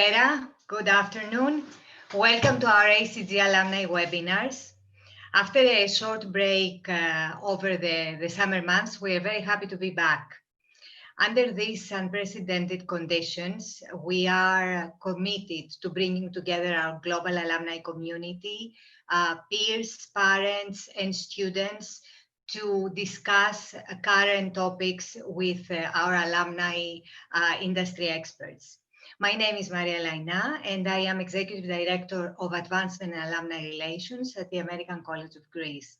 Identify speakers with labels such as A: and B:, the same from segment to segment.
A: Καλημέρα, good afternoon. Welcome to our ACG Alumni webinars. After a short break over the summer months, we are very happy to be back. Under these unprecedented conditions, we are committed to bringing together our global alumni community, peers, parents, and students to discuss current topics with our alumni industry experts. My name is Maria Laina, and I am Executive Director of Advancement and Alumni Relations at the American College of Greece.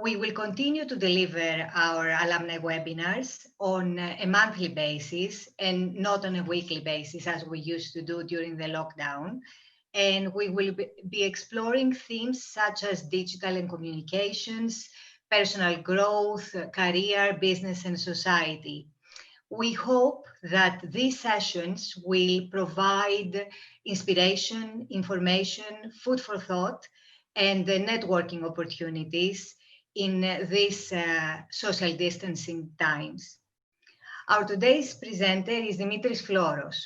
A: We will continue to deliver our alumni webinars on a monthly basis and not on a weekly basis as we used to do during the lockdown. And we will be exploring themes such as digital and communications, personal growth, career, business, and society. We hope that these sessions will provide inspiration, information, food for thought, and networking opportunities in these social distancing times. Our today's presenter is Dimitris Floros.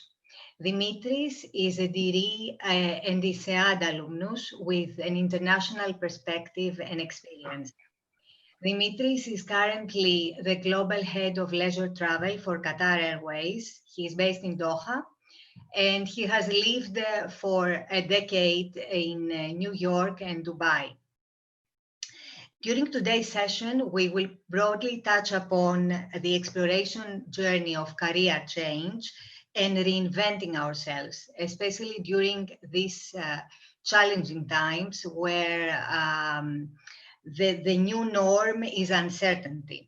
A: Dimitris is a DIRI and INSEAD alumnus with an international perspective and experience. Dimitris is currently the Global Head of Leisure Travel for Qatar Airways. He is based in Doha, and he has lived for a decade in New York and Dubai. During today's session, we will broadly touch upon the exploration journey of career change and reinventing ourselves, especially during these challenging times where the new norm is uncertainty.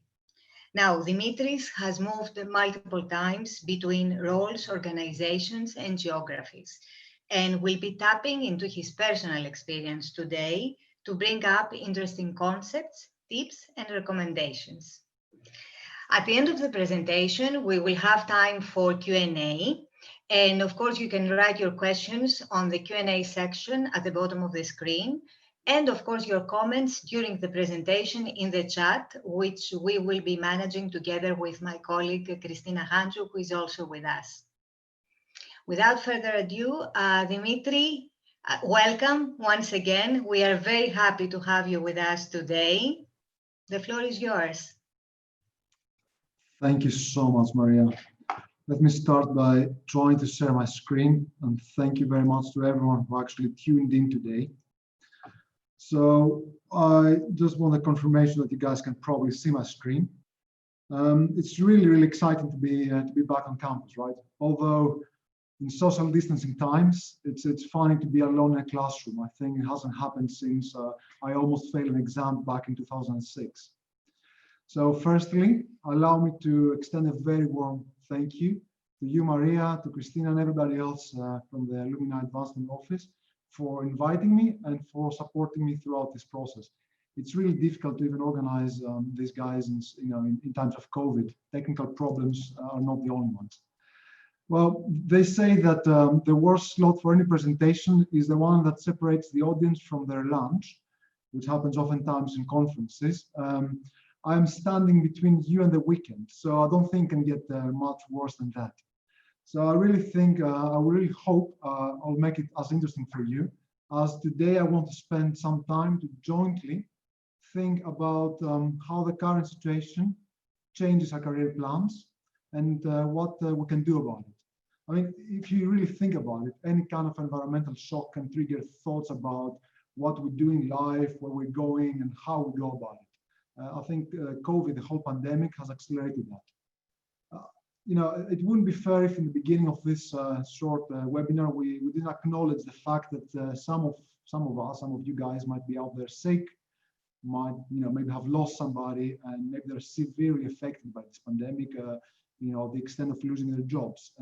A: Now, Dimitris has moved multiple times between roles, organizations, and geographies, and will be tapping into his personal experience today to bring up interesting concepts, tips, and recommendations. At the end of the presentation, we will have time for Q&A. And of course, you can write your questions on the Q&A section at the bottom of the screen. And of course, your comments during the presentation in the chat, which we will be managing together with my colleague, Christina Hanju, who is also with us. Without further ado, Dimitri, welcome once again. We are very happy to have you with us today. The floor is yours.
B: Thank you so much, Maria. Let me start by trying to share my screen, and thank you very much to everyone who actually tuned in today. So I just want a confirmation that you guys can probably see my screen. It's really exciting to be back on campus, right? Although in social distancing times, it's funny to be alone in a classroom. I think it hasn't happened since I almost failed an exam back in 2006. So firstly, allow me to extend a very warm thank you to you, Maria, to Christina, and everybody else from the Alumni Advancement Office for inviting me and for supporting me throughout this process. It's really difficult to even organize these guys in times of COVID. Technical problems are not the only ones. Well, they say that the worst slot for any presentation is the one that separates the audience from their lunch, which happens oftentimes in conferences. I'm standing between you and the weekend, so I don't think it can get much worse than that. So I really think, I really hope I'll make it as interesting for you, as today I want to spend some time to jointly think about how the current situation changes our career plans and what we can do about it. I mean, if you really think about it, any kind of environmental shock can trigger thoughts about what we do in life, where we're going, and how we go about it. I think COVID, the whole pandemic, has accelerated that. It wouldn't be fair if in the beginning of this short webinar, we didn't acknowledge the fact that some of you guys might be out there sick, might maybe have lost somebody, and maybe they're severely affected by this pandemic, the extent of losing their jobs.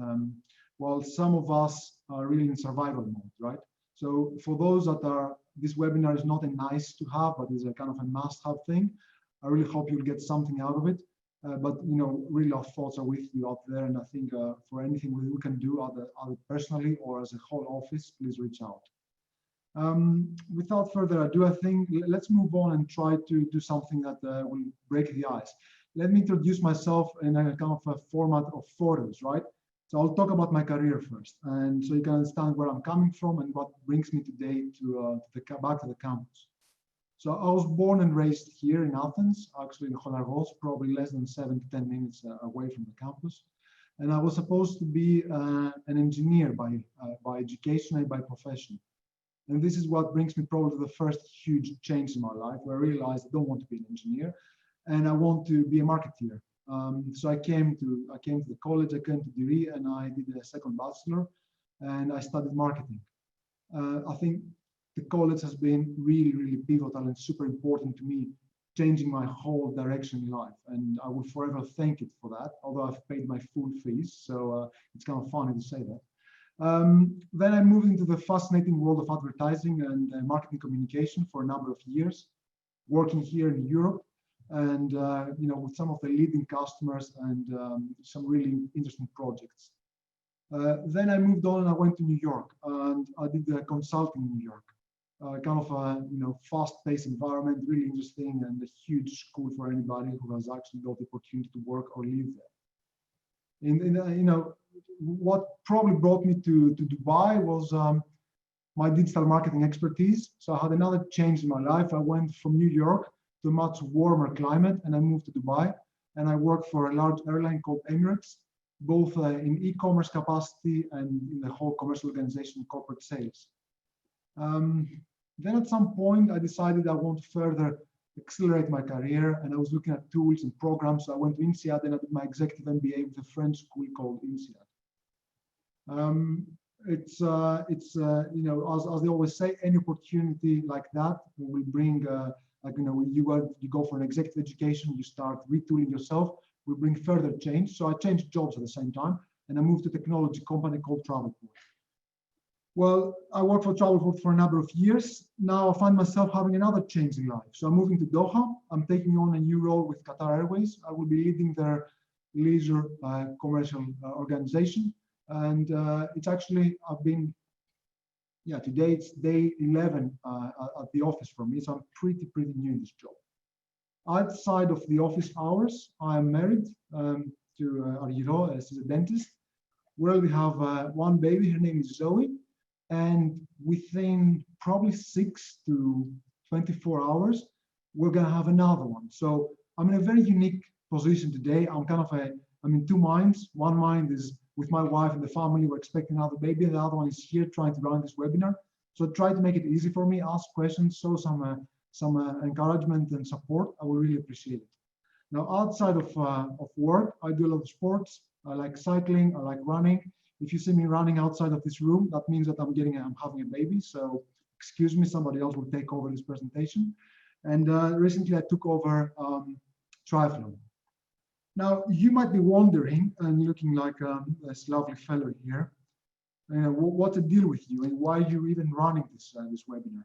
B: While some of us are really in survival mode, right? So for those that are, this webinar is not a nice to have, but is a kind of a must-have thing. I really hope you'll get something out of it. But really our thoughts are with you out there, and I think for anything we can do, either personally or as a whole office, please reach out. Without further ado, I think let's move on and try to do something that will break the ice. Let me introduce myself in a kind of a format of photos, right? So I'll talk about my career first, and so you can understand where I'm coming from and what brings me today to back to the campus. So I was born and raised here in Athens, actually in Argiro, probably less than 7 to 10 minutes away from the campus. And I was supposed to be an engineer by education and by profession. And this is what brings me probably to the first huge change in my life, where I realized I don't want to be an engineer, and I want to be a marketeer. So I came to the college, I came to DRI, and I did a second bachelor, and I studied marketing. I think the college has been really, really pivotal and super important to me, changing my whole direction in life. And I will forever thank it for that, although I've paid my full fees. So it's kind of funny to say that. Then I moved into the fascinating world of advertising and marketing communication for a number of years, working here in Europe and with some of the leading customers and some really interesting projects. Then I moved on and I went to New York and I did consulting in New York. Kind of a fast-paced environment, really interesting, and a huge school for anybody who has actually got the opportunity to work or live there. What probably brought me to Dubai was my digital marketing expertise. So I had another change in my life. I went from New York to a much warmer climate, and I moved to Dubai, and I worked for a large airline called Emirates, both in e-commerce capacity and in the whole commercial organization, corporate sales. Then at some point, I decided I want to further accelerate my career, and I was looking at tools and programs. So I went to INSEAD and I did my Executive MBA with a French school called INSEAD. As they always say, any opportunity like that will bring, you go for an executive education, you start retooling yourself, will bring further change. So I changed jobs at the same time, and I moved to a technology company called Travelport. Well, I worked for Travelport for a number of years. Now I find myself having another change in life. So I'm moving to Doha. I'm taking on a new role with Qatar Airways. I will be leading their leisure commercial organization. And it's actually, today it's day 11 at the office for me. So I'm pretty new in this job. Outside of the office hours, I am married to Argiro, she's a dentist. We already have one baby, her name is Zoe. And within probably 6 to 24 hours, we're going to have another one. So I'm in a very unique position today. I'm in two minds. One mind is with my wife and the family. We're expecting another baby. And the other one is here trying to run this webinar. So try to make it easy for me, ask questions, show some encouragement and support. I will really appreciate it. Now, outside of work, I do a lot of sports. I like cycling. I like running. If you see me running outside of this room, that means that I'm having a baby. So excuse me, somebody else will take over this presentation. And recently I took over triathlon. Now, you might be wondering, and looking like this lovely fellow here, what's the deal with you and why are you even running this webinar?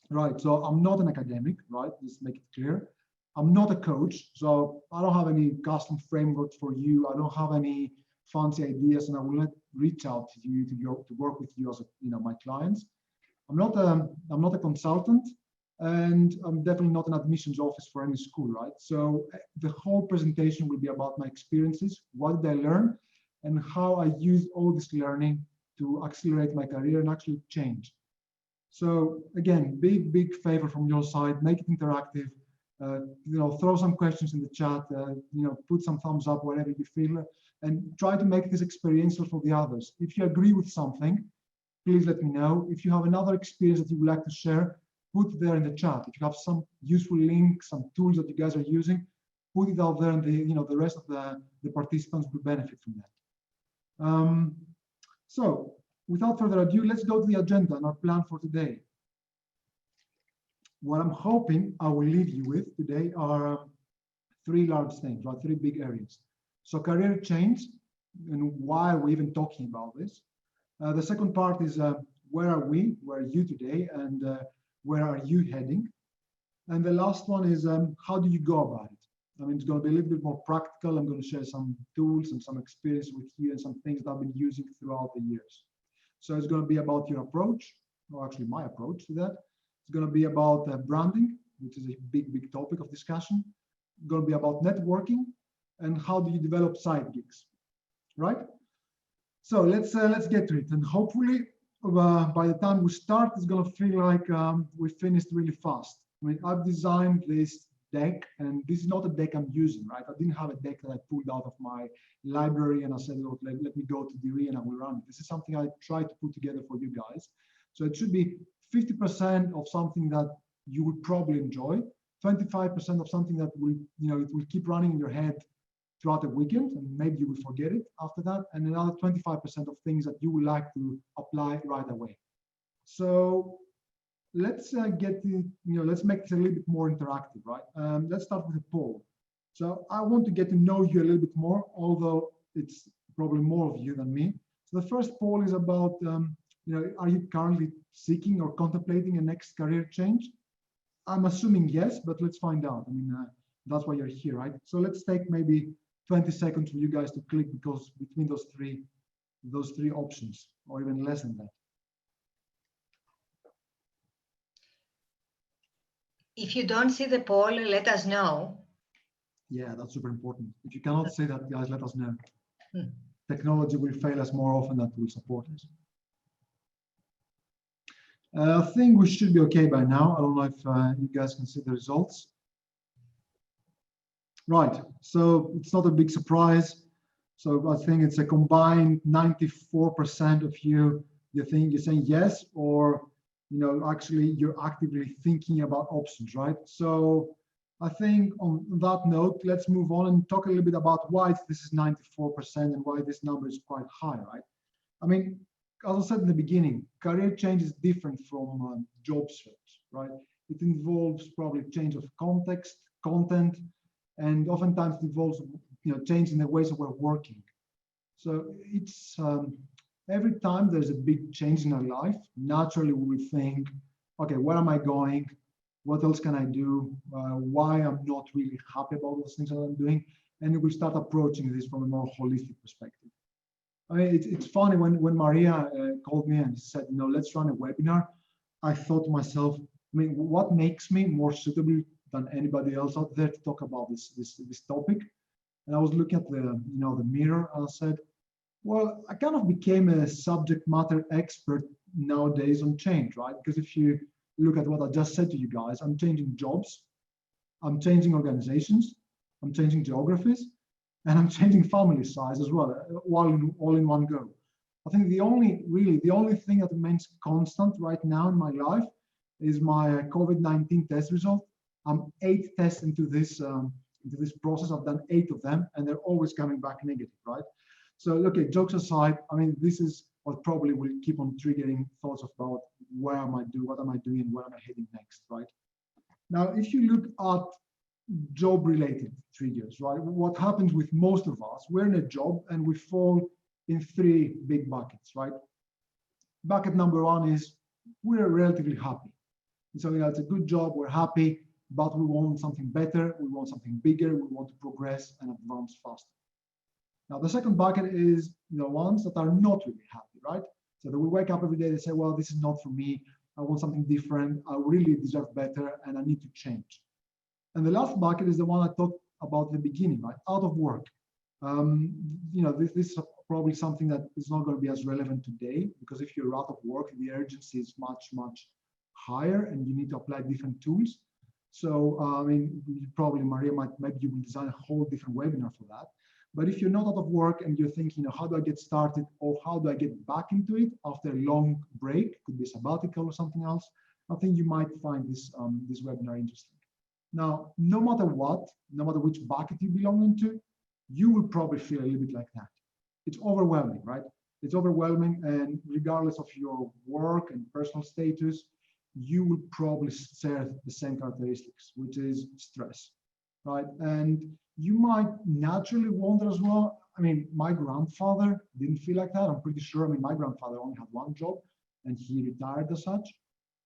B: Right, so I'm not an academic, right? Just make it clear. I'm not a coach, so I don't have any custom framework for you. I don't have any fancy ideas, and I will not reach out to you to work with you as my clients. I'm not a consultant, and I'm definitely not an admissions office for any school, right? So the whole presentation will be about my experiences, what did I learn, and how I use all this learning to accelerate my career and actually change. So again, big favor from your side, make it interactive. Throw some questions in the chat, put some thumbs up wherever you feel, and try to make this experiential for the others. If you agree with something, please let me know. If you have another experience that you would like to share, put it there in the chat. If you have some useful links, some tools that you guys are using, put it out there, and the rest of the participants will benefit from that. So without further ado, let's go to the agenda and our plan for today. What I'm hoping I will leave you with today are three large things, right? Three big areas. So career change, and why are we even talking about this? The second part is where are we, where are you today, and where are you heading? And the last one is how do you go about it? I mean, it's going to be a little bit more practical. I'm going to share some tools and some experience with you and some things that I've been using throughout the years. So it's going to be about your approach, or actually my approach to that. It's going to be about branding, which is a big topic of discussion. It's going to be about networking and how do you develop side gigs, right? So let's get to it, and hopefully by the time we start, it's gonna feel like we finished really fast. I mean, I've designed this deck, and this is not a deck I'm using, right? I didn't have a deck that I pulled out of my library and I said, look, let me go to DRE and I will run it. This is something I tried to put together for you guys. So it should be 50% of something that you will probably enjoy, 25% of something that will, it will keep running in your head throughout the weekend, and maybe you will forget it after that, and another 25% of things that you would like to apply right away. So let's let's make this a little bit more interactive, right? Let's start with a poll. So I want to get to know you a little bit more, although it's probably more of you than me. So the first poll is about, are you currently seeking or contemplating a next career change? I'm assuming yes, but let's find out. I mean, that's why you're here, right? So let's take maybe 20 seconds for you guys to click, because between those three options, or even less than that.
A: If you don't see the poll, let us know.
B: Yeah, that's super important. If you cannot see that, guys, let us know. Technology will fail us more often than it will support us. I think we should be okay by now. I don't know if you guys can see the results. Right, so it's not a big surprise. So I think it's a combined 94% of you think you're saying yes, or actually you're actively thinking about options, right? So I think on that note, let's move on and talk a little bit about why this is 94% and why this number is quite high, right? I mean, as I said in the beginning, career change is different from job search, right? It involves probably change of context, content, and oftentimes it involves change in the ways that we're working. So it's every time there's a big change in our life, naturally we will think, okay, where am I going? What else can I do? Why I'm not really happy about those things that I'm doing? And we will start approaching this from a more holistic perspective. I mean, it's funny when Maria called me and said, let's run a webinar. I thought to myself, I mean, what makes me more suitable than anybody else out there to talk about this topic? And I was looking at the mirror and I said, well, I kind of became a subject matter expert nowadays on change, right? Because if you look at what I just said to you guys, I'm changing jobs, I'm changing organizations, I'm changing geographies, and I'm changing family size as well, all in one go. I think the only thing that remains constant right now in my life is my COVID-19 test result. I'm 8 tests into this process. I've done 8 of them, and they're always coming back negative, right? So, okay, jokes aside, I mean, this is what probably will keep on triggering thoughts about what am I doing, and where am I heading next, right? Now, if you look at job-related triggers, right? What happens with most of us, we're in a job and we fall in 3 big buckets, right? Bucket number 1 is we're relatively happy. So, it's a good job, we're happy, but we want something better, we want something bigger, we want to progress and advance faster. Now, the second bucket is the ones that are not really happy, right? So that we wake up every day, they say, well, this is not for me, I want something different, I really deserve better, and I need to change. And the last bucket is the one I talked about at the beginning, right? Out of work. This is probably something that is not going to be as relevant today, because if you're out of work, the urgency is much, much higher and you need to apply different tools. So, I mean, probably Maria maybe you will design a whole different webinar for that. But if you're not out of work and you're thinking, how do I get started, or how do I get back into it after a long break, could be sabbatical or something else, I think you might find this webinar interesting. Now, no matter which bucket you belong into, you will probably feel a little bit like that. It's overwhelming, right? It's overwhelming, and regardless of your work and personal status, you will probably share the same characteristics, which is stress, right? And you might naturally wonder as well. I mean, my grandfather didn't feel like that. I'm pretty sure. I mean, my grandfather only had 1 job and he retired as such.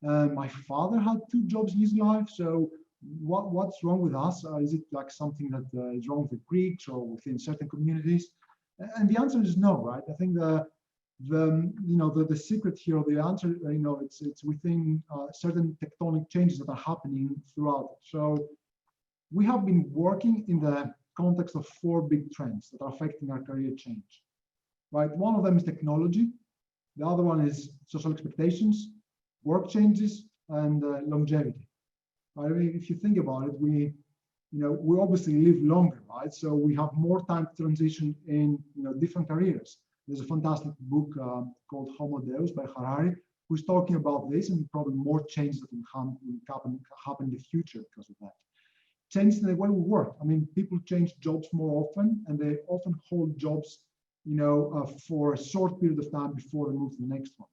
B: My father had 2 jobs in his life. So what's wrong with us? Is it like something that is wrong with the Greeks or within certain communities? And the answer is no, right? I think the secret here, or the answer, it's within certain tectonic changes that are happening throughout. So we have been working in the context of 4 big trends that are affecting our career change. right? One of them is technology. The other one is social expectations, work changes, and longevity. Right? I mean, if you think about it, we obviously live longer, right? So we have more time to transition in different careers. There's a fantastic book called Homo Deus by Harari, who's talking about this, and probably more changes that will happen in the future because of that. Change in the way we work. I mean, people change jobs more often, and they often hold jobs, for a short period of time before they move to the next one.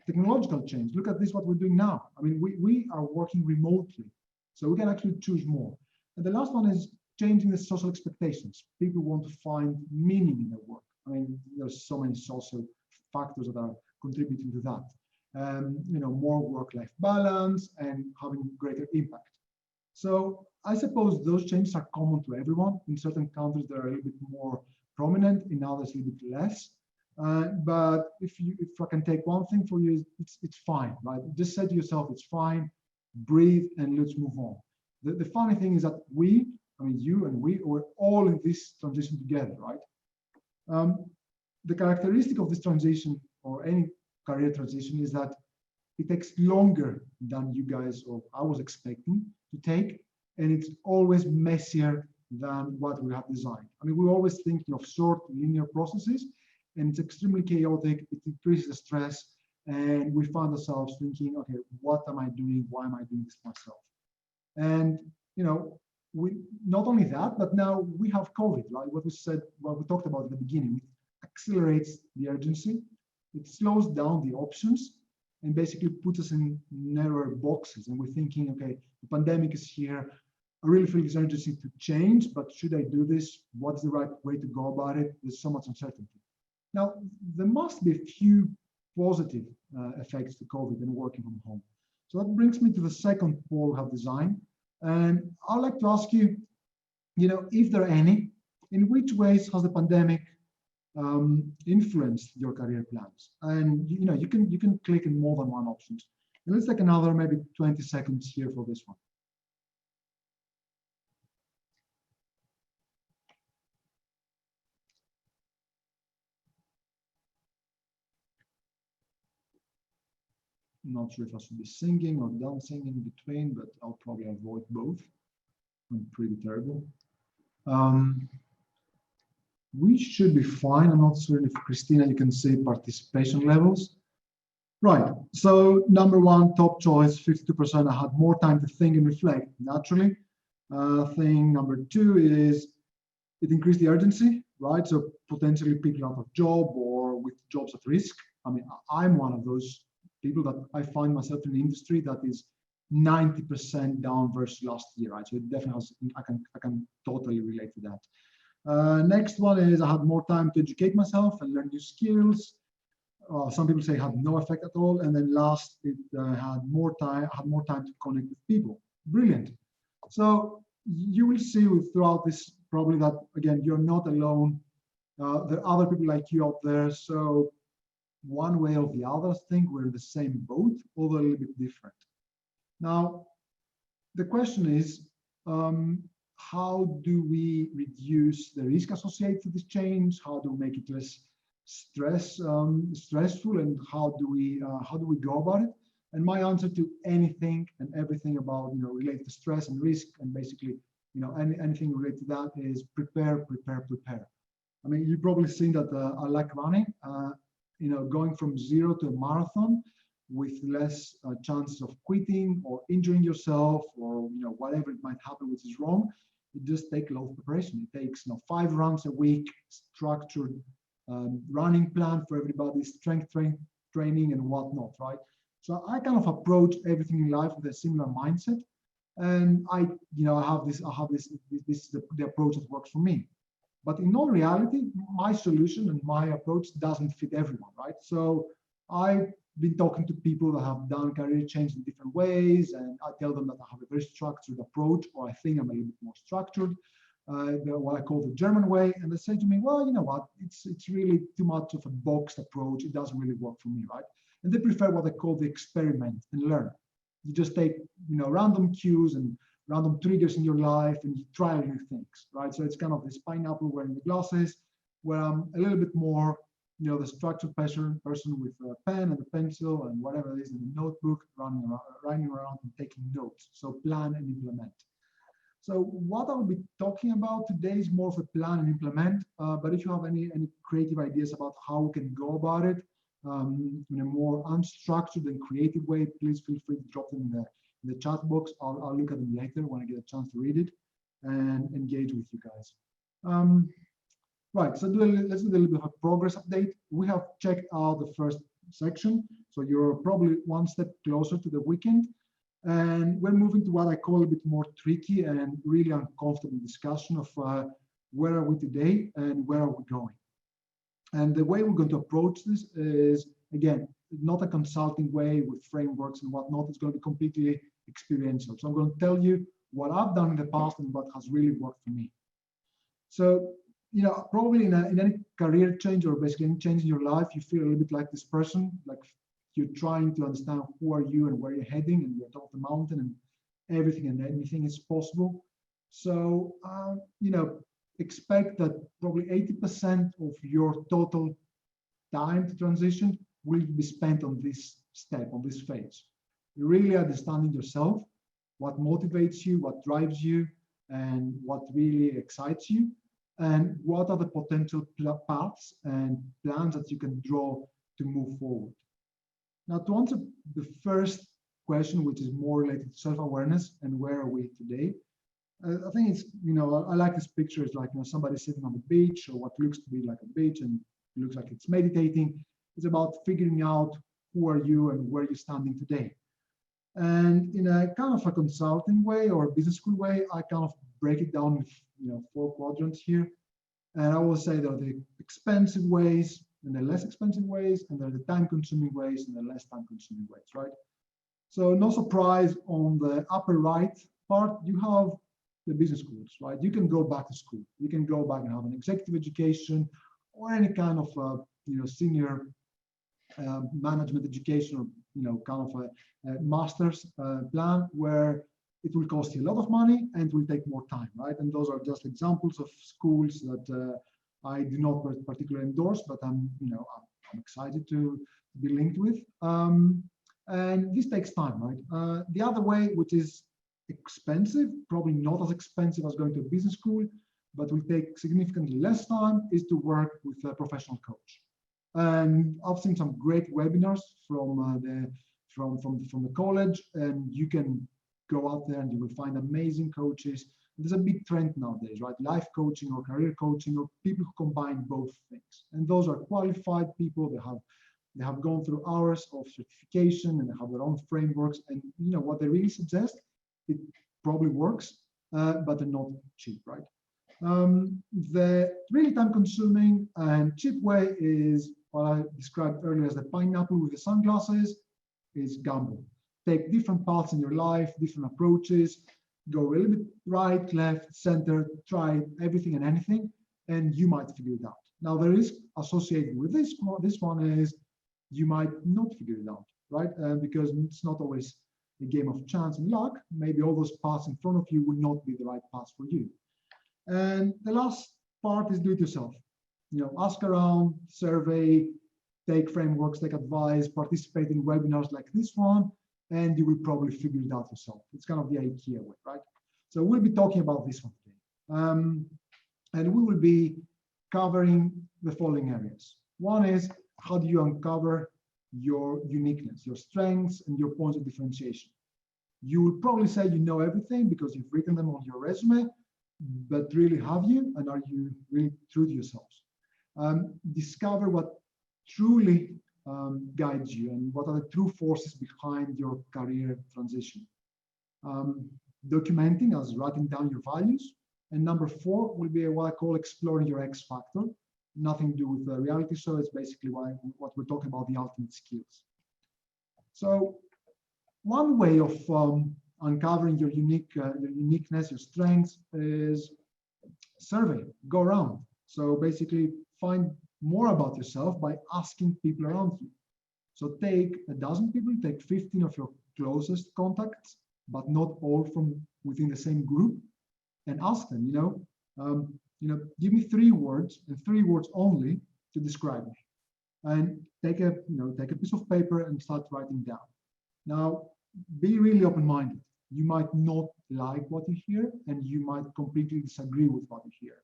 B: Technological change. Look at this, what we're doing now. I mean, we are working remotely, so we can actually choose more. And the last one is changing the social expectations. People want to find meaning in their work. I mean, there's so many social factors that are contributing to that. More work-life balance and having greater impact. So I suppose those changes are common to everyone. In certain countries, they're a little bit more prominent, in others, a little bit less. But if I can take one thing for you, it's fine, right? Just say to yourself, it's fine, breathe, and let's move on. The funny thing is that you and we, we're all in this transition together, right? The characteristic of this transition, or any career transition, is that it takes longer than you guys or I was expecting to take, and it's always messier than what we have designed. I mean, we're always thinking of short linear processes, and it's extremely chaotic. It increases the stress, and we find ourselves thinking, okay, what am I doing? Why am I doing this myself? And we not only that, but now we have COVID, right? What we talked about at the beginning, it accelerates the urgency, it slows down the options, and basically puts us in narrower boxes. And we're thinking, okay, the pandemic is here. I really feel this urgency to change, but should I do this? What's the right way to go about it? There's so much uncertainty. Now, there must be a few positive effects to COVID and working from home. So that brings me to the second poll we have designed. And I'd like to ask you, if there are any, in which ways has the pandemic influenced your career plans? And you can click in more than one option. And let's take another maybe 20 seconds here for this one. Not sure if I should be singing or dancing in between, but I'll probably avoid both. I'm pretty terrible. We should be fine. I'm not sure if Christina, you can see participation levels. Right, so number one, top choice, 52%. I had more time to think and reflect, naturally. Thing number two is it increased the urgency, right? So potentially people out of job or with jobs at risk. I mean, I'm one of those people that I find myself in an industry that is 90% down versus last year, right? So it definitely has, I can totally relate to that. Next one is I had more time to educate myself and learn new skills. Some people say it had no effect at all. And then last, it had more time to connect with people. Brilliant. So you will see throughout this probably that, again, you're not alone. There are other people like you out there. So one way or the other, I think we're in the same boat, although a little bit different. Now, the question is, how do we reduce the risk associated with this change? How do we make it less stressful, and how do we go about it? And my answer to anything and everything about related to stress and risk, and basically anything related to that, is prepare. I mean, you've probably seen that I like running. Going from zero to a marathon with less chances of quitting or injuring yourself or whatever it might happen, which is wrong. It just takes a lot of preparation. It takes 5 runs a week, structured running plan for everybody, strength training and whatnot, right? So I kind of approach everything in life with a similar mindset, and I have this is the approach that works for me. But in all reality, my solution and my approach doesn't fit everyone, right? So I've been talking to people that have done career change in different ways, and I tell them that I have a very structured approach, or I think I'm a little bit more structured, what I call the German way. And they say to me, well, you know what, it's really too much of a boxed approach. It doesn't really work for me, right? And they prefer what I call the experiment and learn. You just take random cues and random triggers in your life, and you try new things, right? So it's kind of this pineapple wearing the glasses, where I'm a little bit more the structured person with a pen and a pencil and whatever it is in a notebook, running around and taking notes. So plan and implement. So what I'll be talking about today is more of a plan and implement. But if you have any creative ideas about how we can go about it in a more unstructured and creative way, please feel free to drop them in the chat box. I'll look at them later when I get a chance to read it and engage with you guys. Right, so let's do a little bit of a progress update. We have checked out the first section, so you're probably one step closer to the weekend. And we're moving to what I call a bit more tricky and really uncomfortable discussion of where are we today and where are we going. And the way we're going to approach this is, again, not a consulting way with frameworks and whatnot. It's going to be completely experiential. So I'm going to tell you what I've done in the past and what has really worked for me. So, probably in any career change or basically any change in your life, you feel a little bit like this person, like you're trying to understand who are you and where you're heading, and you're top of the mountain and everything and anything is possible. So, expect that probably 80% of your total time to transition will be spent on this step, on this phase. You're really understanding yourself, what motivates you, what drives you, and what really excites you, and what are the potential paths and plans that you can draw to move forward. Now, to answer the first question, which is more related to self-awareness and where are we today, I think it's, I like this picture. It's like, somebody sitting on the beach, or what looks to be like a beach and it looks like it's meditating. It's about figuring out who are you and where you're standing today. And in a kind of a consulting way or a business school way, I kind of break it down with, 4 quadrants here. And I will say there are the expensive ways and the less expensive ways, and there are the time-consuming ways and the less time-consuming ways, right? So no surprise, on the upper right part, you have the business schools, right? You can go back to school. You can go back and have an executive education or any kind of, senior management education, or, kind of a master's plan where it will cost you a lot of money and it will take more time, right? And those are just examples of schools that I do not particularly endorse, but I'm excited to be linked with. And this takes time, right? The other way, which is expensive, probably not as expensive as going to a business school, but will take significantly less time, is to work with a professional coach. And I've seen some great webinars from the college, and you can go out there and you will find amazing coaches. There's a big trend nowadays, right? Life coaching or career coaching, or people who combine both things. And those are qualified people. They have gone through hours of certification and they have their own frameworks. And what they really suggest, it probably works, but they're not cheap, right? The really time-consuming and cheap way is what I described earlier as the pineapple with the sunglasses, is gamble. Take different paths in your life, different approaches, go a little bit right, left, center, try everything and anything, and you might figure it out. Now, there is associated with this one is you might not figure it out, right? Because it's not always a game of chance and luck. Maybe all those paths in front of you will not be the right paths for you. And the last part is do it yourself. Ask around, survey, take frameworks, take advice, participate in webinars like this one, and you will probably figure it out yourself. It's kind of the IKEA way, right? So we'll be talking about this one today. And we will be covering the following areas. One is, how do you uncover your uniqueness, your strengths, and your points of differentiation? You will probably say you know everything because you've written them on your resume, but really have you? And are you really true to yourselves? Discover what truly guides you and what are the true forces behind your career transition. Documenting, as writing down your values. And number 4 will be what I call exploring your X factor. Nothing to do with the reality show. It's basically what we're talking about, the ultimate skills. So one way of uncovering your uniqueness, your strengths, is survey, go around. So basically find more about yourself by asking people around you. So take a dozen people, take 15 of your closest contacts, but not all from within the same group, and ask them, give me 3 words, and 3 words only, to describe me. and take a piece of paper and start writing down. Now, be really open-minded. You might not like what you hear, and you might completely disagree with what you hear.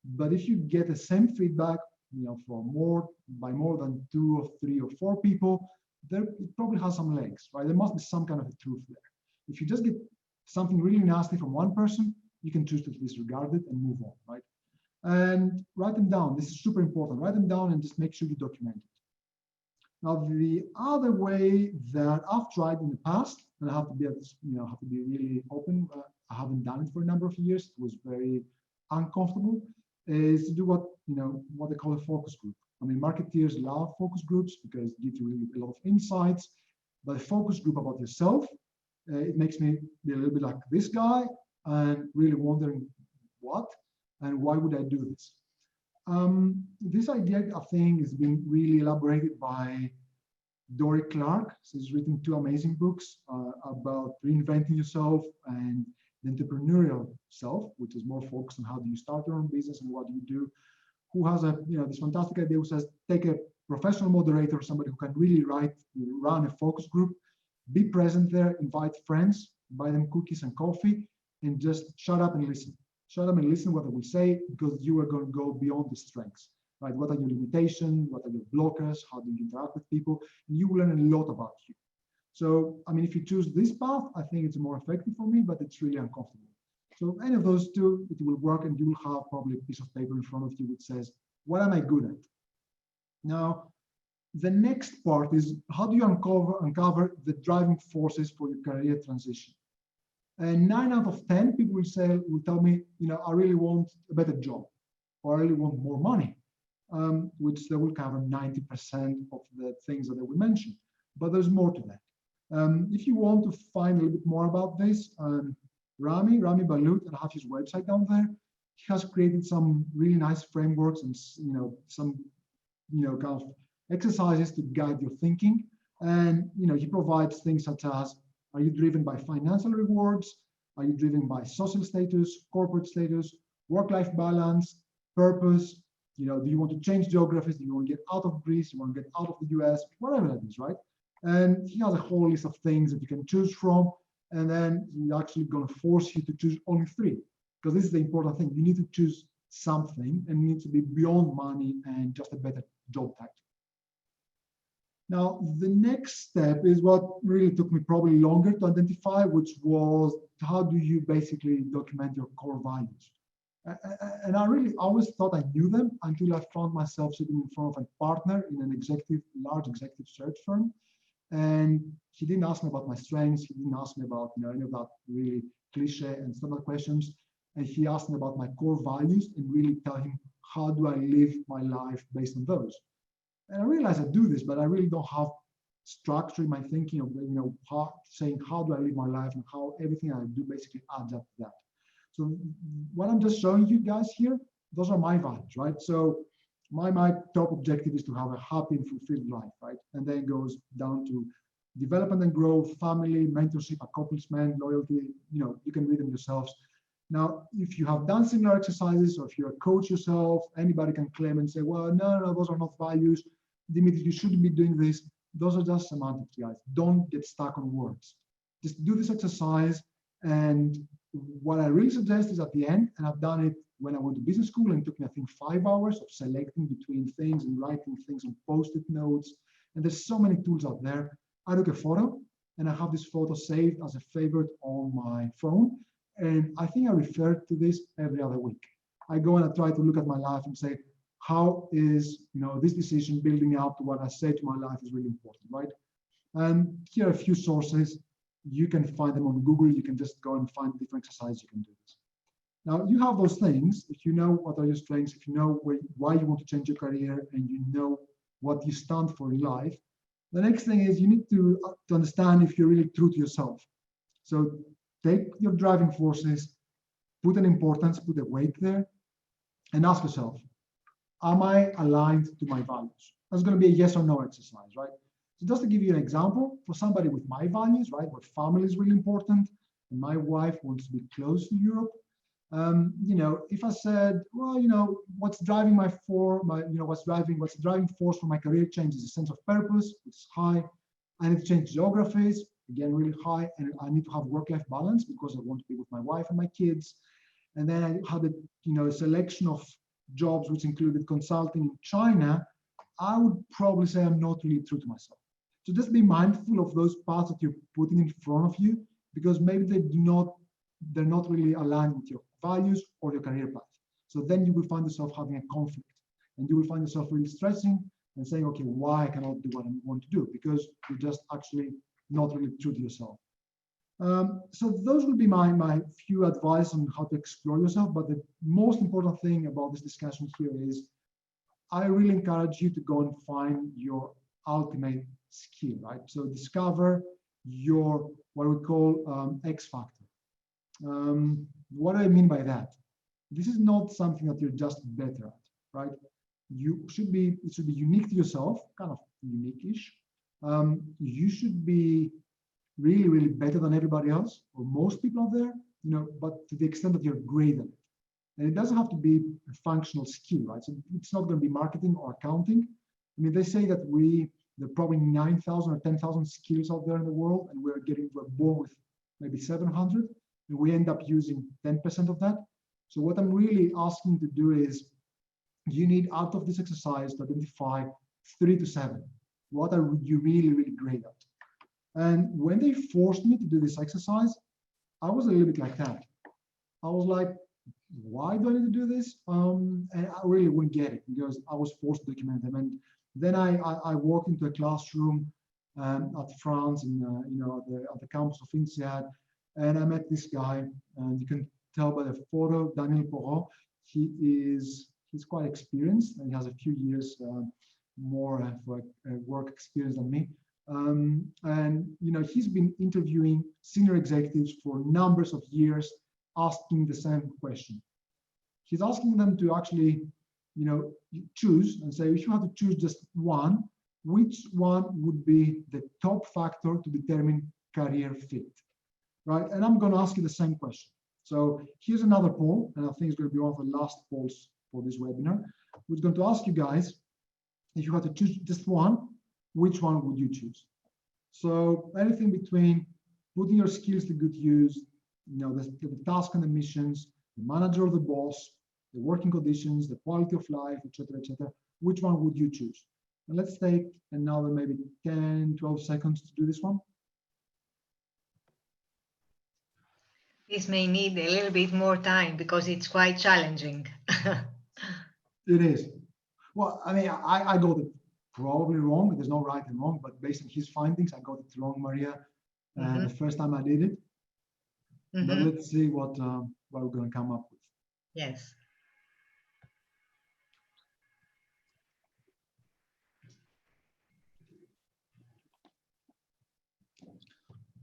B: But if you get the same feedback, from more than 2 or 3 or 4 people, it probably has some legs, right? There must be some kind of a truth there. If you just get something really nasty from one person, you can choose to disregard it and move on, right? And write them down. This is super important. Write them down and just make sure you document it. Now, the other way that I've tried in the past, and I have to be, really open. I haven't done it for a number of years. It was very uncomfortable. Is to do what they call a focus group. I mean, marketeers love focus groups because it gives you really a lot of insights. But a focus group about yourself, it makes me be a little bit like this guy and really wondering what and why would I do this. This idea, I think, has been really elaborated by Dory Clark. She's written 2 amazing books about reinventing yourself and the entrepreneurial self, which is more focused on how do you start your own business and what do you do. Who has this fantastic idea who says, take a professional moderator, somebody who can really run a focus group, be present there, invite friends, buy them cookies and coffee, and just shut up and listen. Shut up and listen what they will say, because you are going to go beyond the strengths, right? What are your limitations? What are your blockers? How do you interact with people? And you will learn a lot about you. So, I mean, if you choose this path, I think it's more effective for me, but it's really uncomfortable. So any of those 2, it will work, and you will have probably a piece of paper in front of you which says, what am I good at? Now, the next part is, how do you uncover the driving forces for your career transition? And 9 out of 10 people will tell me, I really want a better job, or I really want more money, which they will cover 90% of the things that they will mention. But there's more to that. If you want to find a little bit more about this, Rami Balut, and I have his website down there. He has created some really nice frameworks and some kind of exercises to guide your thinking. And he provides things such as, are you driven by financial rewards? Are you driven by social status, corporate status, work-life balance, purpose? Do you want to change geographies? Do you want to get out of Greece? Do you want to get out of the US? Whatever that is, right? And he has a whole list of things that you can choose from. And then he's actually going to force you to choose only 3, because this is the important thing. You need to choose something, and it needs to be beyond money and just a better job title. Now, the next step is what really took me probably longer to identify, which was, how do you basically document your core values? And I really always thought I knew them until I found myself sitting in front of a partner in an large executive search firm. And he didn't ask me about my strengths. He didn't ask me about any of that really cliche and standard questions. And he asked me about my core values and really tell him, how do I live my life based on those? And I realized I do this, but I really don't have structure in my thinking of how do I live my life, and how everything I do basically adds up to that. So what I'm just showing you guys here, those are my values, right? So my top objective is to have a happy and fulfilled life, right? And then it goes down to development and growth, family, mentorship, accomplishment, loyalty. You can read them yourselves. Now, if you have done similar exercises, or if you're a coach yourself, anybody can claim and say, well, no, those are not values. Dimitris, you shouldn't be doing this. Those are just semantics, guys. Don't get stuck on words. Just do this exercise. And what I really suggest is at the end, and I've done it when I went to business school, and it took me, I think, 5 hours of selecting between things and writing things on Post-it notes. And there's so many tools out there. I took a photo, and I have this photo saved as a favorite on my phone. And I think I refer to this every other week. I go and I try to look at my life and say, how is this decision building up to what I say to my life is really important, right? And here are a few sources. You can find them on Google. You can just go and find different exercises you can do this. Now, you have those things. If you know what are your strengths, if you know why you want to change your career, and you know what you stand for in life, the next thing is you need to understand if you're really true to yourself. So take your driving forces, put an importance, put a weight there, and ask yourself, am I aligned to my values? That's going to be a yes or no exercise, right? So just to give you an example, for somebody with my values, right, where family is really important, and my wife wants to be close to Europe, If I said, well, what's driving what's driving force for my career change is a sense of purpose, which is high. I need to change geographies, again, really high, and I need to have work-life balance because I want to be with my wife and my kids. And then I had a selection of jobs which included consulting in China. I would probably say I'm not really true to myself. So just be mindful of those paths that you're putting in front of you, because maybe they're not really aligned with your values or your career path. So then you will find yourself having a conflict, and you will find yourself really stressing and saying, okay, why I cannot do what I want to do? Because you're just actually not really true to yourself. So those would be my few advice on how to explore yourself. But the most important thing about this discussion here is I really encourage you to go and find your ultimate skill, right? So discover your, what we call X factor. What do I mean by that? This is not something that you're just better at, right? It should be unique to yourself, kind of unique-ish. You should be really, really better than everybody else, or most people out there, but to the extent that you're great at it. And it doesn't have to be a functional skill, right? So it's not going to be marketing or accounting. I mean, they say that there are probably 9,000 or 10,000 skills out there in the world, and we're born with maybe 700, and we end up using 10% of that. So what I'm really asking you to do is, you need out of this exercise to identify 3 to 7. What are you really, really great at? And when they forced me to do this exercise, I was a little bit like that. I was like, why do I need to do this? And I really wouldn't get it because I was forced to document them. And then I walked into a classroom at France, at the campus of INSEAD, and I met this guy, and you can tell by the photo, Daniel Porot. He's quite experienced, and he has a few years more work experience than me. And he's been interviewing senior executives for numbers of years, asking the same question. He's asking them to actually, choose and say, if you had to choose just one, which one would be the top factor to determine career fit, right? And I'm going to ask you the same question. So here's another poll, and I think it's going to be one of the last polls for this webinar. We're going to ask you guys, if you had to choose just one, which one would you choose? So anything between putting your skills to good use, the task and the missions, the manager or the boss, the working conditions, the quality of life, etc., etc. Which one would you choose? And let's take another maybe 10, 12 seconds to do this one.
A: This may need a little bit more time because it's quite challenging.
B: It is. Well, I mean, I got it probably wrong. There's no right and wrong, but based on his findings, I got it wrong, Maria, the first time I did it. But let's see what we're going to come up with.
A: Yes.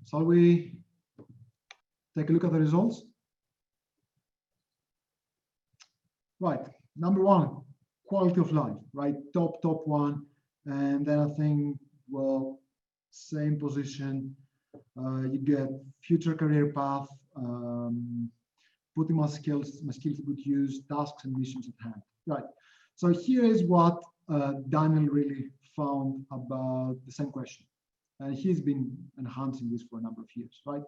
B: Shall we take a look at the results? Right, number one, quality of life, right? Top one. And then I think, well, same position. You get future career path, putting my skills to good use, tasks and missions at hand. Right. So here is what Daniel really found about the same question. And he's been enhancing this for a number of years, right?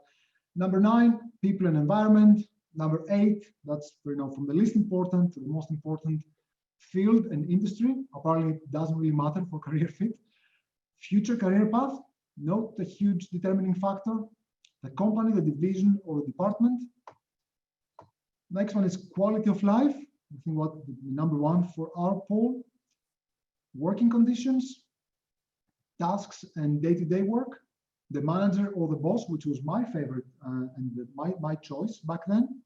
B: Number 9, people and environment. Number 8, that's from the least important to the most important, field and industry. Apparently it doesn't really matter for career fit. Future career path, not a huge determining factor. The company, the division, or the department. Next one is quality of life. I think what number 1 for our poll. Working conditions, tasks and day-to-day work. The manager or the boss, which was my favorite and my choice back then.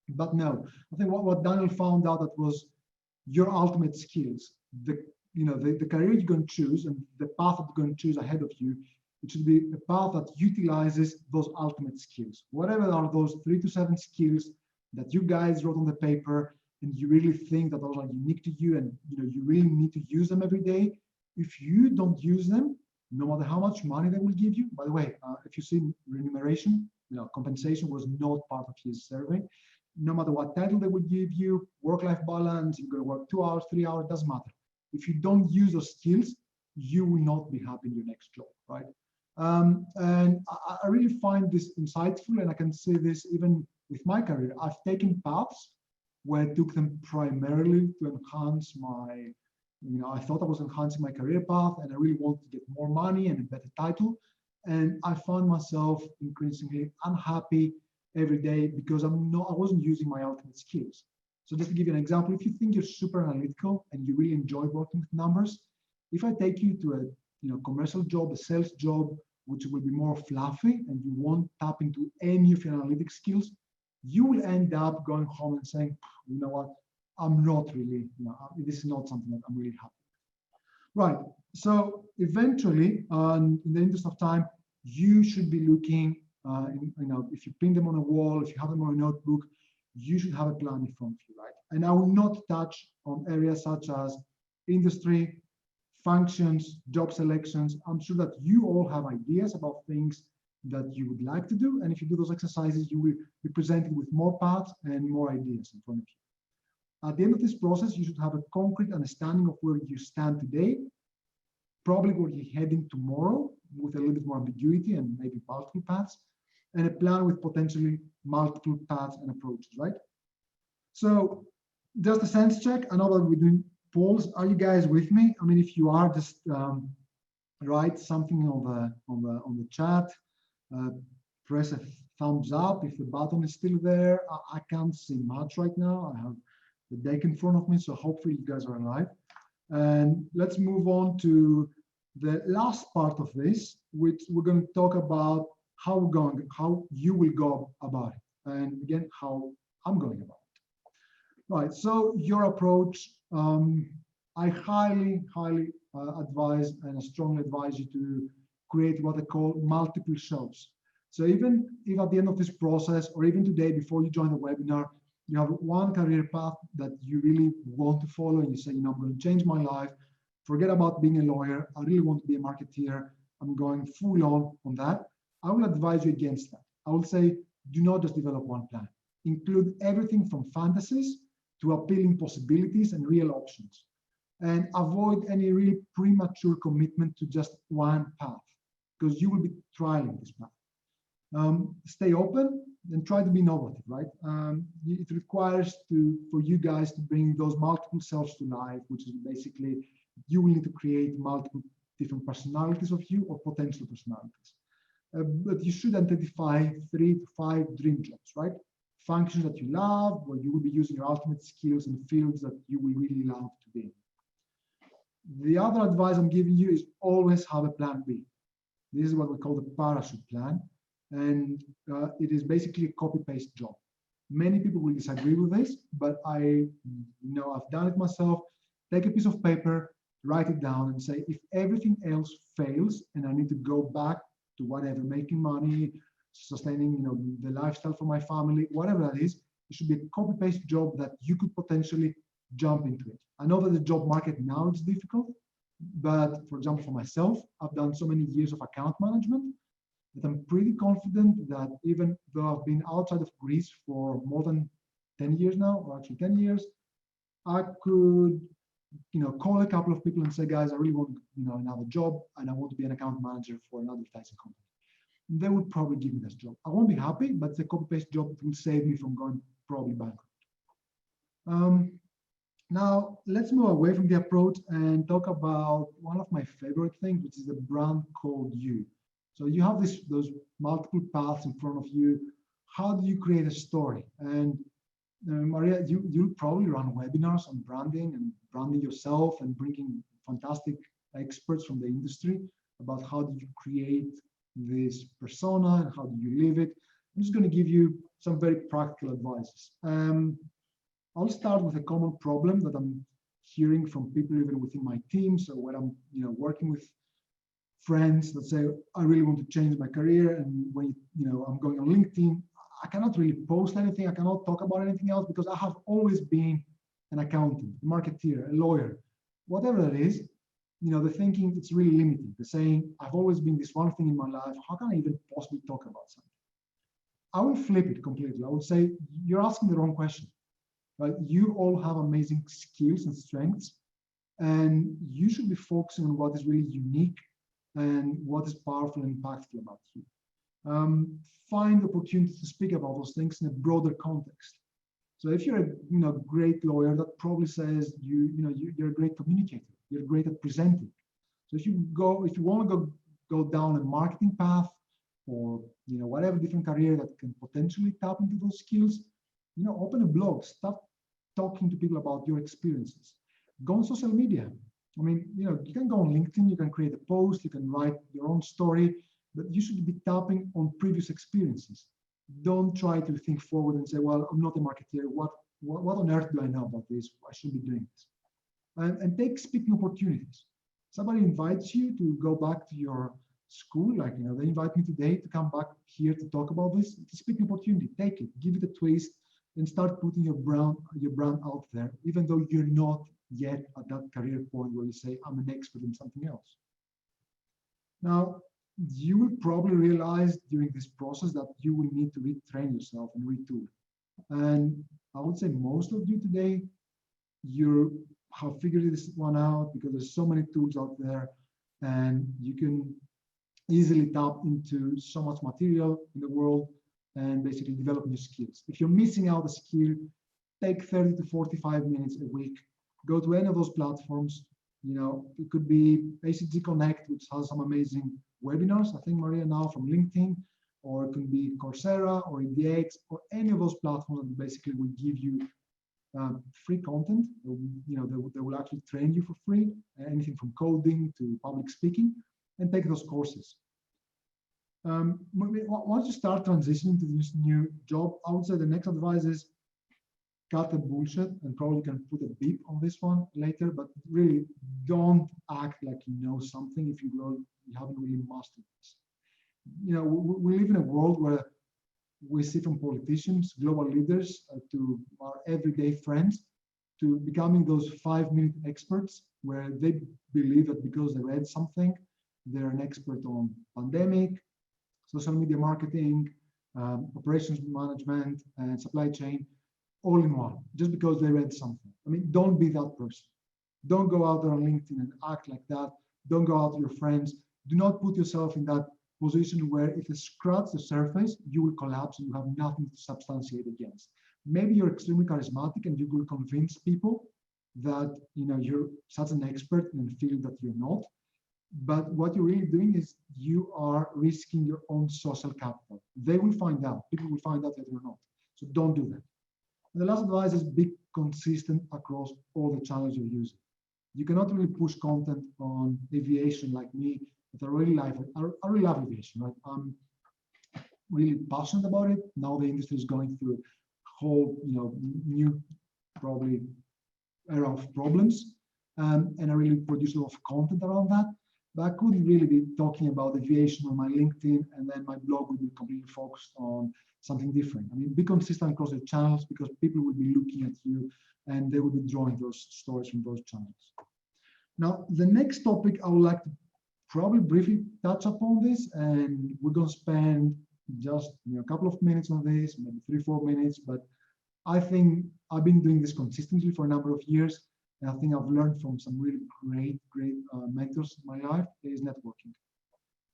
B: But no, I think what Daniel found out that was your ultimate skills. The career you're going to choose and the path that you're going to choose ahead of you, it should be a path that utilizes those ultimate skills. Whatever are those 3 to 7 skills that you guys wrote on the paper and you really think that those are unique to you and you really need to use them every day. If you don't use them, no matter how much money they will give you, by the way, if you see remuneration, compensation was not part of his survey. no matter what title they will give you, work-life balance, you're going to work 2 hours, 3 hours, doesn't matter. If you don't use those skills, you will not be happy in your next job, right? And I really find this insightful, and I can say this even with my career. I've taken paths where I took them primarily to enhance my, I thought I was enhancing my career path, and I really wanted to get more money and a better title. And I found myself increasingly unhappy every day because I wasn't using my ultimate skills. So just to give you an example, if you think you're super analytical and you really enjoy working with numbers, if I take you to a commercial job, a sales job, which will be more fluffy, and you won't tap into any of your analytic skills, you will end up going home and saying, you know what, I'm not really, this is not something that I'm really happy with. Right. So eventually, in the interest of time, you should be looking, if you pin them on a wall, if you have them on a notebook, you should have a plan in front of you, right? And I will not touch on areas such as industry, functions, job selections. I'm sure that you all have ideas about things that you would like to do. And if you do those exercises, you will be presented with more paths and more ideas in front of you. At the end of this process, you should have a concrete understanding of where you stand today, probably where you're heading tomorrow with a little bit more ambiguity and maybe multiple paths, and a plan with potentially multiple paths and approaches, right? So just a sense check. I know that we're doing polls. Are you guys with me? I mean, if you are, just write something on the chat. Press a thumbs up if the button is still there. I can't see much right now. I have the deck in front of me, so hopefully you guys are alive. And let's move on to the last part of this, which we're going to talk about how you will go about it, and again, how I'm going about it. Right, so your approach, I highly advise, and I strongly advise you to create what I call multiple shows. So even if at the end of this process, or even today before you join the webinar, you have one career path that you really want to follow, and you say, I'm going to change my life, forget about being a lawyer, I really want to be a marketeer, I'm going full on that, I will advise you against that. I will say, do not just develop one plan. Include everything from fantasies to appealing possibilities and real options. And avoid any really premature commitment to just one path, because you will be trialing this path. Stay open and try to be innovative, right? It requires for you guys to bring those multiple selves to life, which is basically you will need to create multiple different personalities of you or potential personalities. But you should identify 3 to 5 dream jobs, right? Functions that you love, where you will be using your ultimate skills in fields that you will really love to be in. The other advice I'm giving you is always have a plan B. This is what we call the parachute plan. And it is basically a copy-paste job. Many people will disagree with this, but I've done it myself. Take a piece of paper, write it down, and say, if everything else fails and I need to go back to whatever, making money, sustaining the lifestyle for my family, whatever that is, it should be a copy-paste job that you could potentially jump into it. I know that the job market now is difficult, but for example, for myself, I've done so many years of account management that I'm pretty confident that even though I've been outside of Greece for more than 10 years now, or actually 10 years, I could call a couple of people and say, guys, I really want another job, and I want to be an account manager for an advertising company. They would probably give me this job. I won't be happy, but it's a copy-paste job that will save me from going probably bankrupt. Now, let's move away from the approach and talk about one of my favorite things, which is the brand called you. So you have those multiple paths in front of you. How do you create a story? And Maria, you probably run webinars on branding and branding yourself and bringing fantastic experts from the industry about how do you create this persona and how do you live it. I'm just going to give you some very practical advice. I'll start with a common problem that I'm hearing from people even within my team. So when I'm working with friends that say, I really want to change my career, and when I'm going on LinkedIn, I cannot really post anything, I cannot talk about anything else because I have always been an accountant, a marketeer, a lawyer, whatever that is. The thinking, it's really limiting. The saying, I've always been this one thing in my life, how can I even possibly talk about something? I will flip it completely. I would say you're asking the wrong question, right? You all have amazing skills and strengths, and you should be focusing on what is really unique and what is powerful and impactful about you. Find opportunities to speak about those things in a broader context. So if you're a great lawyer, that probably says you're a great communicator. You're great at presenting. So if you want to go down a marketing path, or whatever different career that can potentially tap into those skills, open a blog, start talking to people about your experiences. Go on social media. I mean, you can go on LinkedIn, you can create a post, you can write your own story, but you should be tapping on previous experiences. Don't try to think forward and say, well, I'm not a marketeer. What on earth do I know about this? I should be doing this. And take speaking opportunities. Somebody invites you to go back to your school, like, they invite me today to come back here to talk about this. It's a speaking opportunity. Take it, give it a twist, and start putting your brand out there, even though you're not yet at that career point where you say, I'm an expert in something else. Now, you will probably realize during this process that you will need to retrain yourself and retool. And I would say most of you today, you have figured this one out because there's so many tools out there, and you can easily tap into so much material in the world and basically develop new skills. If you're missing out a skill, take 30 to 45 minutes a week. Go to any of those platforms. It could be ACG Connect, which has some amazing webinars, I think, Maria, now from LinkedIn, or it could be Coursera or EDX, or any of those platforms that basically will give you free content. They will actually train you for free, anything from coding to public speaking, and take those courses. Once you start transitioning to this new job, I would say the next advice is cut the bullshit, and probably can put a beep on this one later, but really don't act like you know something if you haven't really mastered this. We live in a world where we see from politicians, global leaders, to our everyday friends, to becoming those 5-minute experts where they believe that because they read something, they're an expert on pandemic, social media marketing, operations management, and supply chain, all in one, just because they read something. I mean, don't be that person. Don't go out there on LinkedIn and act like that. Don't go out to your friends. Do not put yourself in that position where if you scratch the surface, you will collapse and you have nothing to substantiate against. Maybe you're extremely charismatic and you will convince people that you're such an expert in a field that you're not. But what you're really doing is you are risking your own social capital. They will find out. People will find out that you're not. So don't do that. And the last advice is be consistent across all the channels you're using. You cannot really push content on aviation like me, but I really love aviation, right? I'm really passionate about it. Now the industry is going through a whole, new probably era of problems, and I really produce a lot of content around that. But I couldn't really be talking about aviation on my LinkedIn, and then my blog would be completely focused on something different. I mean, be consistent across the channels because people will be looking at you and they will be drawing those stories from those channels. Now, the next topic I would like to probably briefly touch upon this, and we're going to spend just a couple of minutes on this, maybe 3-4 minutes, but I think I've been doing this consistently for a number of years, and I think I've learned from some really great mentors in my life, is networking.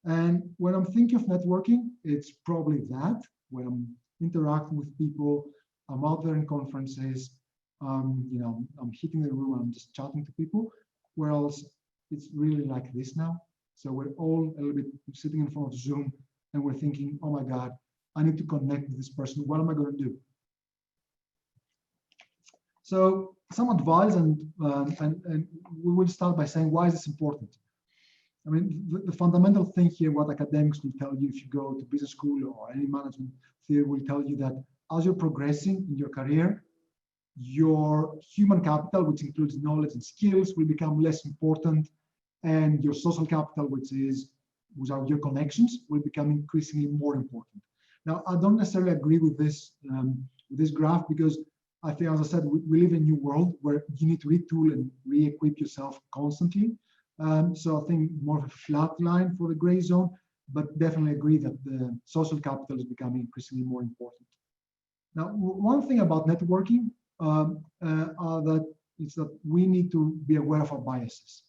B: And when I'm thinking of networking, it's probably that, when I'm interacting with people, I'm out there in conferences, I'm hitting the room, I'm just chatting to people, whereas it's really like this now. So we're all a little bit sitting in front of Zoom and we're thinking, oh my God, I need to connect with this person. What am I going to do? So some advice, and we will start by saying, why is this important? I mean, the fundamental thing here, what academics will tell you if you go to business school or any management theory will tell you that as you're progressing in your career, your human capital, which includes knowledge and skills, will become less important, and your social capital, which are your connections, will become increasingly more important. Now, I don't necessarily agree with this graph, because I think, as I said, we live in a new world where you need to retool and re-equip yourself constantly. So I think more of a flat line for the gray zone. but definitely agree that the social capital is becoming increasingly more important. Now, one thing about networking that is that we need to be aware of our biases.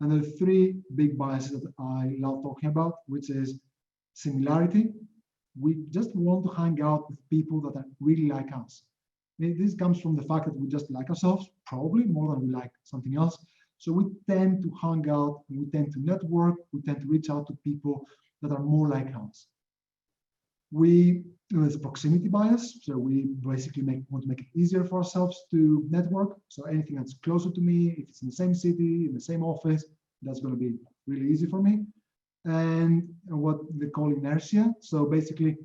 B: And there are three big biases that I love talking about, which is similarity. We just want to hang out with people that are really like us. This comes from the fact that we just like ourselves, probably more than we like something else. So we tend to hang out, we tend to network, we tend to reach out to people that are more like us. There's proximity bias, so we basically want to make it easier for ourselves to network. So anything that's closer to me, if it's in the same city, in the same office, that's going to be really easy for me. And what they call inertia, so basically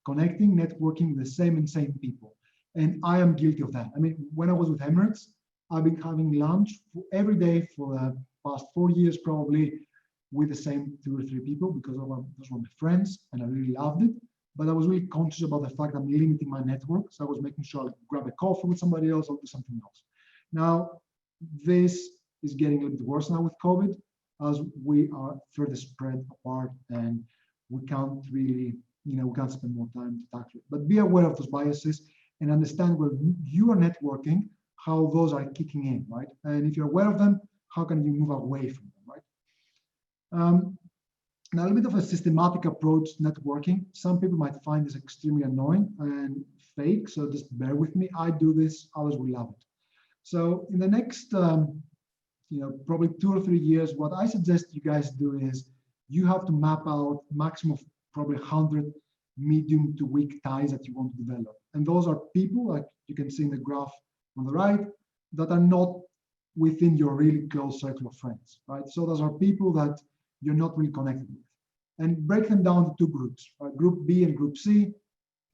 B: connecting, networking with the same people. And I am guilty of that. I mean, when I was with Emirates, I've been having lunch every day for the past 4 years, probably, with the same 2 or 3 people, because those were my friends and I really loved it. But I was really conscious about the fact I'm limiting my network. So I was making sure I'd grab a coffee with somebody else or do something else. Now, this is getting a little bit worse now with COVID, as we are further spread apart and we can't really, we can't spend more time to tackle it. But be aware of those biases and understand where you are networking, how those are kicking in, right? And if you're aware of them, how can you move away from them, right? Now, a little bit of a systematic approach to networking. Some people might find this extremely annoying and fake, so just bear with me. I do this, others will love it. So in the next, probably 2 or 3 years, what I suggest you guys do is you have to map out maximum of probably 100 medium to weak ties that you want to develop. And those are people, like you can see in the graph on the right, that are not within your really close circle of friends, right? So those are people that you're not really connected with. And break them down to 2 groups, right? Group B and Group C.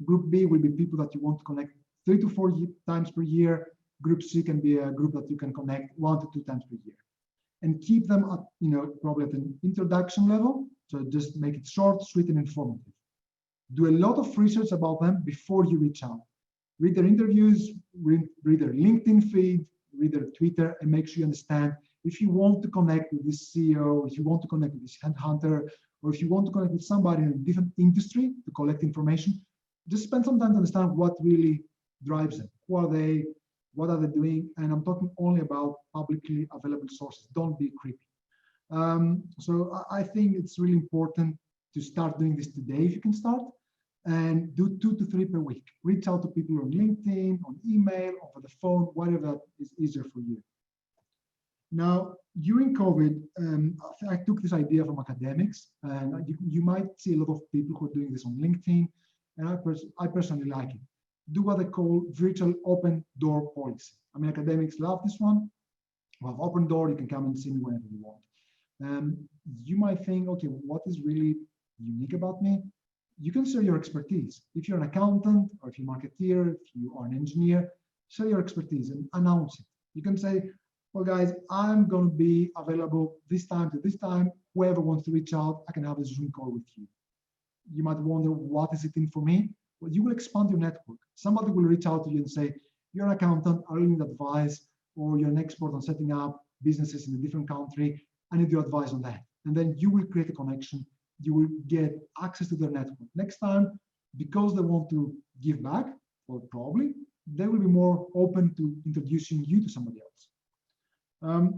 B: Group B will be people that you want to connect 3 to 4 times per year. Group C can be a group that you can connect 1 to 2 times per year. And keep them at, probably at an introduction level. So just make it short, sweet, and informative. Do a lot of research about them before you reach out. Read their interviews, read their LinkedIn feed, read their Twitter, and make sure you understand if you want to connect with this CEO, if you want to connect with this headhunter, or if you want to connect with somebody in a different industry to collect information, just spend some time to understand what really drives them. Who are they? What are they doing? And I'm talking only about publicly available sources. Don't be creepy. So I think it's really important to start doing this today if you can start, and do 2 to 3 per week. Reach out to people on LinkedIn, on email, over the phone, whatever is easier for you. Now, during COVID, I took this idea from academics, and you might see a lot of people who are doing this on LinkedIn, and I personally like it. Do what they call virtual open door policy. I mean, academics love this one. We have open door, you can come and see me whenever you want. You might think, okay, what is really unique about me? You can share your expertise. If you're an accountant, or if you're a marketeer, if you are an engineer, share your expertise and announce it. You can say, well, guys, I'm going to be available this time to this time. Whoever wants to reach out, I can have a Zoom call with you. You might wonder, what is it in for me? Well, you will expand your network. Somebody will reach out to you and say, you're an accountant, I really need advice, or you're an expert on setting up businesses in a different country. I need your advice on that. And then you will create a connection. You will get access to their network. Next time, because they want to give back, or probably, they will be more open to introducing you to somebody else.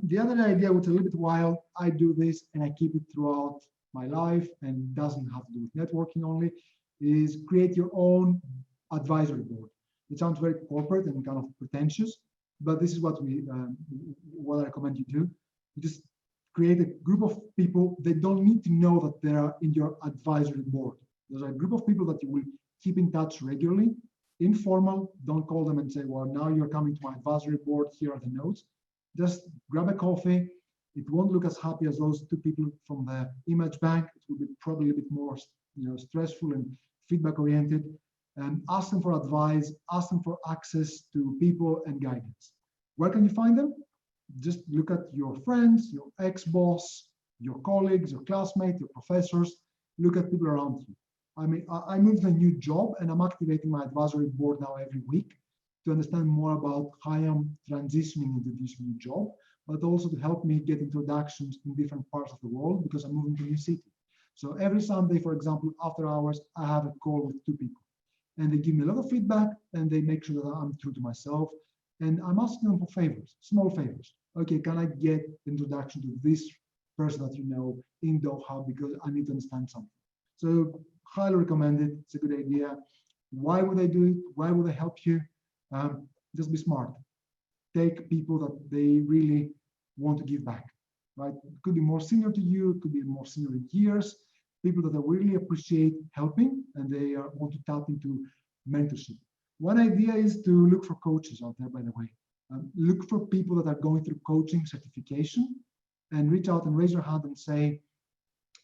B: The other idea, which is a little bit wild, I do this and I keep it throughout my life and doesn't have to do with networking only, is create your own advisory board. It sounds very corporate and kind of pretentious, but this is what I recommend you do. You just create a group of people. They don't need to know that they are in your advisory board. There's a group of people that you will keep in touch regularly, informal. Don't call them and say, well, now you're coming to my advisory board, here are the notes. Just grab a coffee. It won't look as happy as those 2 people from the image bank. It will be probably a bit more stressful and feedback oriented. And ask them for advice, ask them for access to people and guidance. Where can you find them? Just look at your friends, your ex-boss, your colleagues, your classmates, your professors. Look at people around you. I mean, I moved to a new job and I'm activating my advisory board now every week to understand more about how I'm transitioning into this new job, but also to help me get introductions in different parts of the world because I'm moving to a new city. So every Sunday, for example, after hours, I have a call with 2 people, and they give me a lot of feedback, and they make sure that I'm true to myself. And I'm asking them for favors, small favors. Okay, can I get introduction to this person that you know in Doha, because I need to understand something. So highly recommend it. It's a good idea. Why would they do it? Why would they help you? Just be smart. Take people that they really want to give back, right? It could be more senior to you, it could be more senior in years, people that really appreciate helping, and they want to tap into mentorship. One idea is to look for coaches out there, by the way. Look for people that are going through coaching certification, and reach out and raise your hand and say,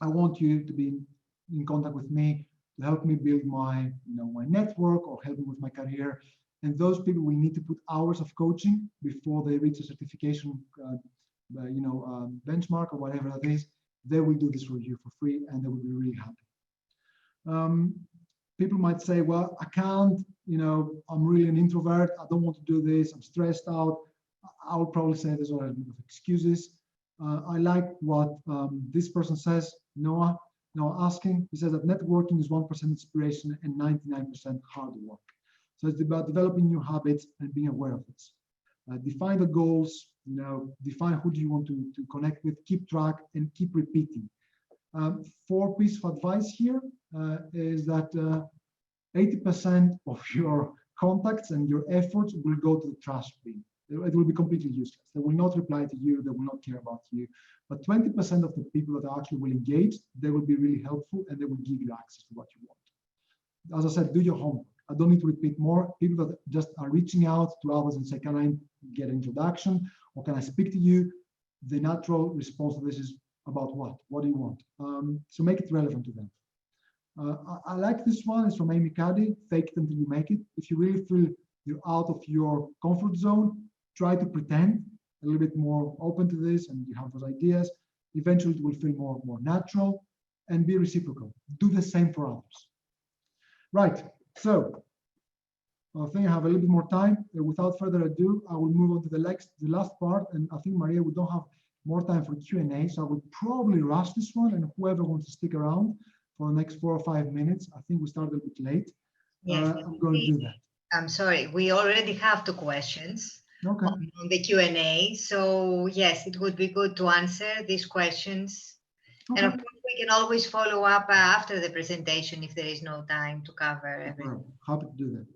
B: I want you to be in contact with me to help me build my, my network, or help me with my career. And those people will need to put hours of coaching before they reach a certification, benchmark or whatever that is. They will do this for you for free, and they will be really happy. People might say, well, I can't, I'm really an introvert. I don't want to do this. I'm stressed out. I will probably say there's already excuses. I like what this person says, Noah asking. He says that networking is 1% inspiration and 99% hard work. So it's about developing new habits and being aware of this. Define the goals, define who do you want to connect with, keep track, and keep repeating. 4 pieces of advice here is that 80% of your contacts and your efforts will go to the trash bin. It will be completely useless. They will not reply to you. They will not care about you. But 20% of the people that actually will engage, they will be really helpful, and they will give you access to what you want. As I said, do your homework. I don't need to repeat more. People that just are reaching out to others and say, can I get an introduction, or can I speak to you? The natural response to this is about what? What do you want? So make it relevant to them. I like this one. It's from Amy Cuddy. Fake it until you make it. If you really feel you're out of your comfort zone, try to pretend a little bit more open to this, and you have those ideas. Eventually, it will feel more natural, and be reciprocal. Do the same for others. Right. So I think I have a little bit more time. Without further ado, I will move on to the last part. And I think, Maria, we don't have more time for Q&A, so I would probably rush this one. And whoever wants to stick around for the next 4 or 5 minutes, I think we started a bit late.
A: Yes,
B: I'm going to do that.
A: I'm sorry, we already have 2 questions on the Q&A. So yes, it would be good to answer these questions. Okay. And of course, we can always follow up after the presentation if there is no time to cover everything.
B: Happy to do that.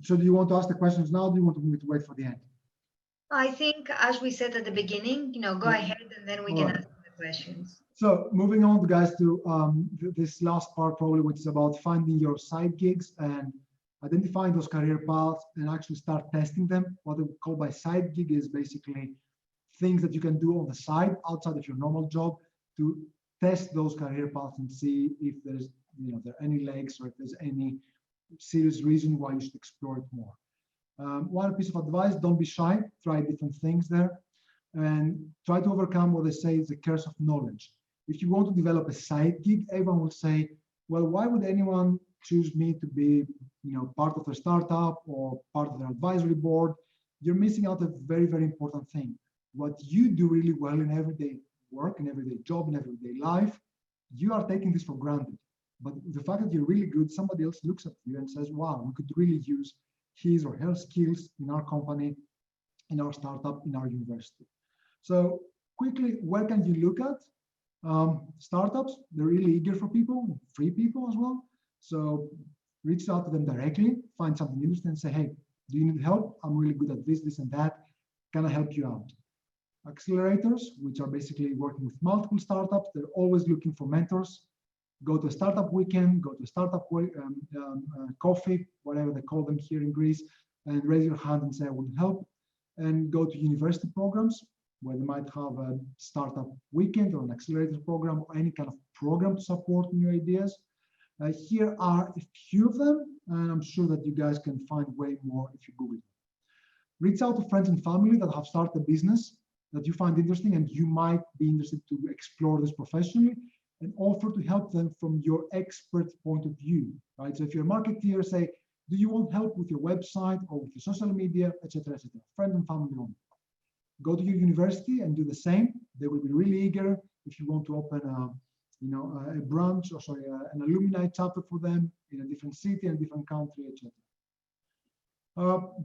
B: So do you want to ask the questions now, or do you want me to wait for the end?
A: I think, as we said at the beginning, go ahead, and then we can answer the questions. So
B: moving on, guys, to this last part, probably, which is about finding your side gigs and identifying those career paths and actually start testing them. What we call by side gig is basically things that you can do on the side outside of your normal job to test those career paths and see if there's there are any legs, or if there's any serious reason why you should explore it more. One piece of advice: don't be shy. Try different things there, and try to overcome what they say is the curse of knowledge. If you want to develop a side gig, everyone will say, well, why would anyone choose me to be part of a startup or part of their advisory board? You're missing out a very, very important thing. What you do really well in everyday work, in everyday job, in everyday life, you are taking this for granted. But the fact that you're really good, somebody else looks at you and says, wow, we could really use his or her skills in our company, in our startup, in our university. So quickly, where can you look at? Startups, they're really eager for people, free people as well. So reach out to them directly, find something interesting and say, hey, do you need help? I'm really good at this, this, and that. Can I help you out? Accelerators, which are basically working with multiple startups, they're always looking for mentors. Go to a startup weekend, go to a startup coffee, whatever they call them here in Greece, and raise your hand and say, I would help. And go to university programs where they might have a startup weekend or an accelerator program or any kind of program to support new ideas. Here are a few of them, and I'm sure that you guys can find way more if you Google them. Reach out to friends and family that have started a business that you find interesting and you might be interested to explore this professionally, and offer to help them from your expert point of view, right? So if you're a marketeer, say, do you want help with your website or with your social media, etc., etc. Friend and family only. Go to your university and do the same. They will be really eager. if you want to open a branch, or sorry, an alumni chapter for them in a different city and different country, etc.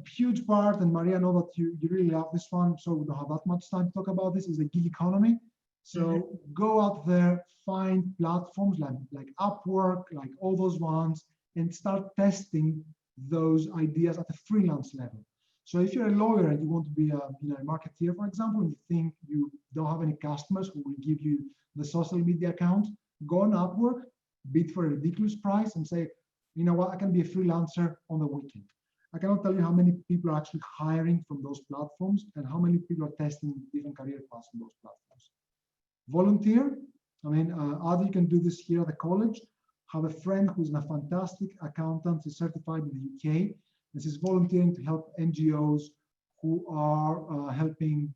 B: Huge part, and Maria, I know that you really love this one, so we don't have that much time to talk about this, is the gig economy. So go out there, find platforms like Upwork, like all those ones, and start testing those ideas at a freelance level. So if you're a lawyer and you want to be a marketeer, for example, and you think you don't have any customers who will give you the social media account, go on Upwork, bid for a ridiculous price and say, you know what, I can be a freelancer on the weekend. I cannot tell you how many people are actually hiring from those platforms and how many people are testing different career paths on those platforms. Volunteer. I mean, either you can do this here at the college. Have a friend who's a fantastic accountant, is certified in the UK. This is volunteering to help NGOs who are helping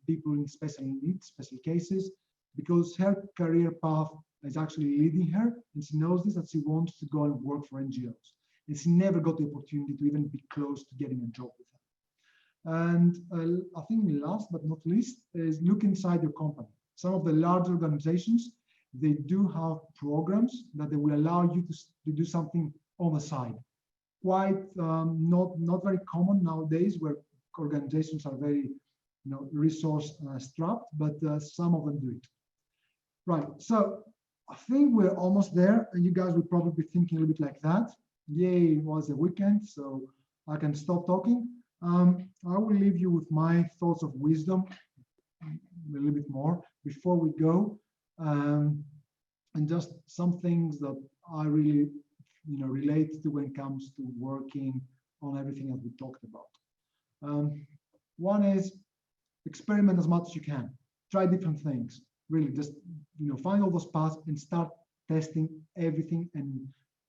B: people in special needs, special cases, because her career path is actually leading her, and she knows this, that she wants to go and work for NGOs. And she never got the opportunity to even be close to getting a job with them. And I think last but not least is look inside your company. Some of the large organizations, they do have programs that they will allow you to do something on the side. Quite not very common nowadays, where organizations are very resource strapped, but some of them do it. Right, so I think we're almost there, and you guys will probably be thinking a little bit like that. Yay, it was a weekend, so I can stop talking. I will leave you with my thoughts of wisdom a little bit more before we go, and just some things that I really relate to when it comes to working on everything that we talked about. One is experiment as much as you can. Try different things. Really, just find all those paths and start testing everything, and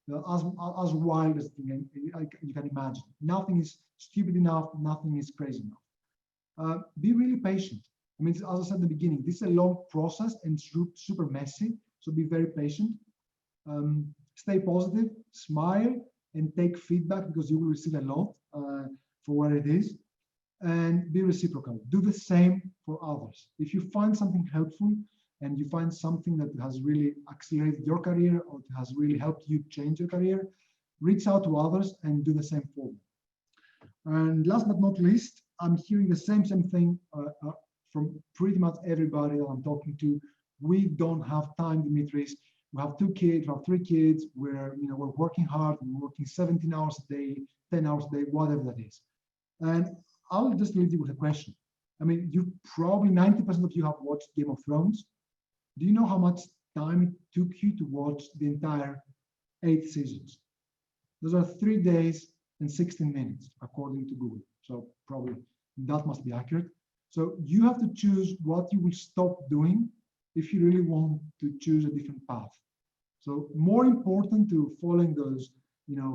B: as wild as you can imagine. Nothing is stupid enough. Nothing is crazy enough. Be really patient. I mean, as I said in the beginning, this is a long process and super messy. So be very patient. Stay positive, smile, and take feedback, because you will receive a lot for what it is. And be reciprocal. Do the same for others. If you find something helpful and you find something that has really accelerated your career or has really helped you change your career, reach out to others and do the same for them. And last but not least, I'm hearing the same thing from pretty much everybody that I'm talking to. We don't have time, Dimitris. We have 2 kids, we have 3 kids. We're working hard. We're working 17 hours a day, 10 hours a day, whatever that is. And I'll just leave you with a question. I mean, you probably 90% of you have watched Game of Thrones. Do you know how much time it took you to watch the entire 8 seasons? Those are 3 days and 16 minutes, according to Google. So probably that must be accurate. So you have to choose what you will stop doing if you really want to choose a different path. So more important to following those,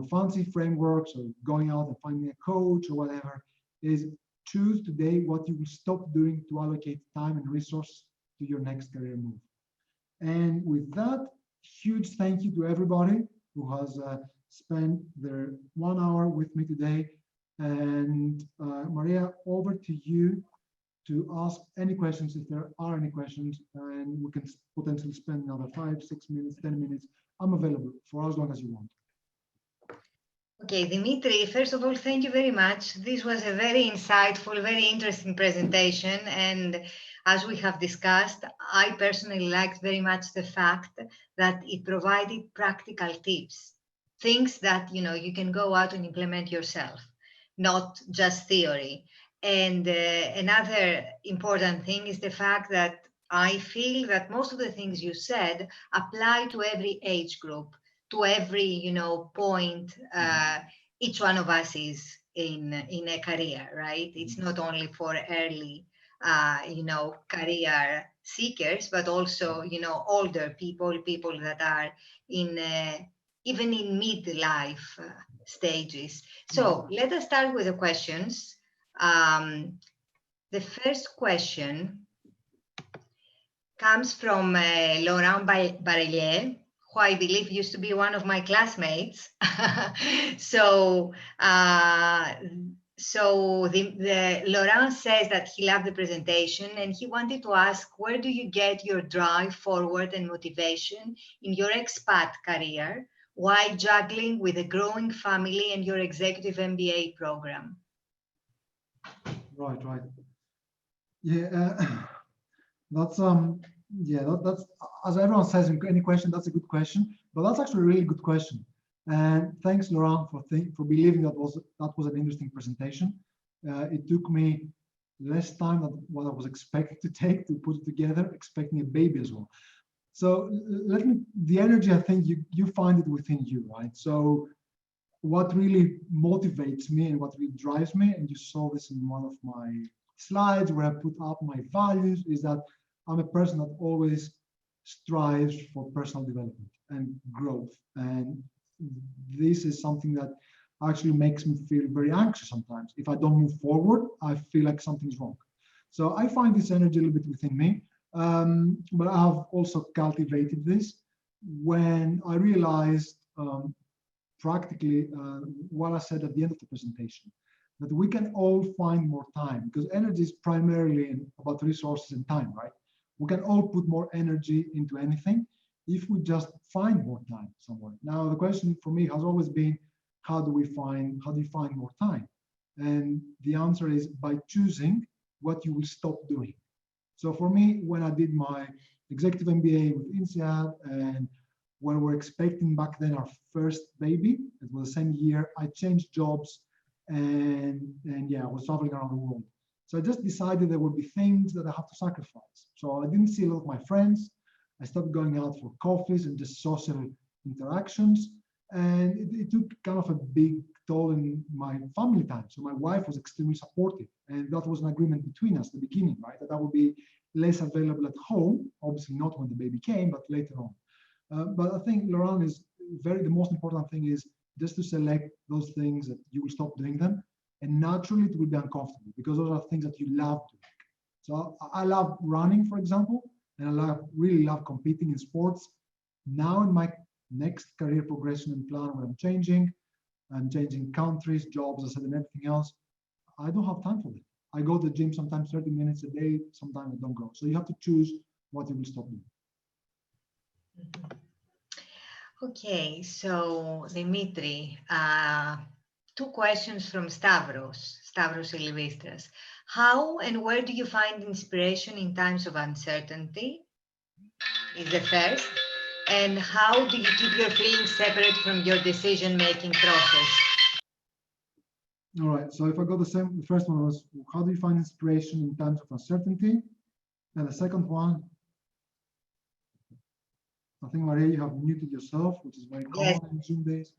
B: fancy frameworks or going out and finding a coach or whatever, is choose today what you will stop doing to allocate time and resources to your next career move. And with that, huge thank you to everybody who has spent their 1 hour with me today. And Maria, over to you to ask any questions if there are any questions, and we can potentially spend another 5, 6 minutes, 10 minutes. I'm available for as long as you want.
A: Okay, Dimitri, first of all, thank you very much. This was a very insightful, very interesting presentation. And as we have discussed, I personally liked very much the fact that it provided practical tips, things that, you can go out and implement yourself, not just theory. And another important thing is the fact that I feel that most of the things you said apply to every age group, to every point each one of us is in a career, right? It's not only for early career seekers, but also older people that are in even in midlife stages. So let us start with the questions. The first question comes from Laurent Barelier, who I believe used to be one of my classmates. So So Laurent says that he loved the presentation and he wanted to ask, where do you get your drive forward and motivation in your expat career while juggling with a growing family and your executive MBA program?
B: Right. Yeah, that's that's as everyone says in any question, that's a good question, but that's actually a really good question. And thanks, Laurent, for believing that was an interesting presentation. It took me less time than what I was expected to take to put it together, expecting a baby as well. So the energy, I think you find it within you, right? So what really motivates me and what really drives me, and you saw this in one of my slides where I put up my values, is that I'm a person that always strives for personal development and growth. And this is something that actually makes me feel very anxious sometimes. If I don't move forward, I feel like something's wrong. So I find this energy a little bit within me. But I have also cultivated this when I realized practically what I said at the end of the presentation, that we can all find more time, because energy is primarily about resources and time, right? We can all put more energy into anything if we just find more time somewhere. Now, the question for me has always been, how do you find more time? And the answer is by choosing what you will stop doing. So for me, when I did my Executive MBA with INSEAD, and when we're expecting back then our first baby, it was the same year, I changed jobs, and yeah, I was traveling around the world. So I just decided there would be things that I have to sacrifice. So I didn't see a lot of my friends. I stopped going out for coffees and just social interactions. And it took kind of a big toll in my family time. So my wife was extremely supportive. And that was an agreement between us at the beginning, right? That I would be less available at home, obviously not when the baby came, but later on. But I think, Laurent, is the most important thing is just to select those things that you will stop doing them. And naturally it will be uncomfortable because those are things that you love doing. So I love running, for example, and I really love competing in sports. Now in my next career progression and plan where I'm changing countries, jobs, I said, and everything else, I don't have time for that. I go to the gym sometimes 30 minutes a day, sometimes I don't go. So you have to choose what you will stop doing.
A: Okay, so Dimitri, two questions from Stavros Silvestras. How and where do you find inspiration in times of uncertainty? Is the first. And how do you keep your feelings separate from your decision-making process?
B: All right, so if I got the first one was, how do you find inspiration in times of uncertainty? And the second one, I think, Maria, you have muted yourself, which is very common in Zoom days.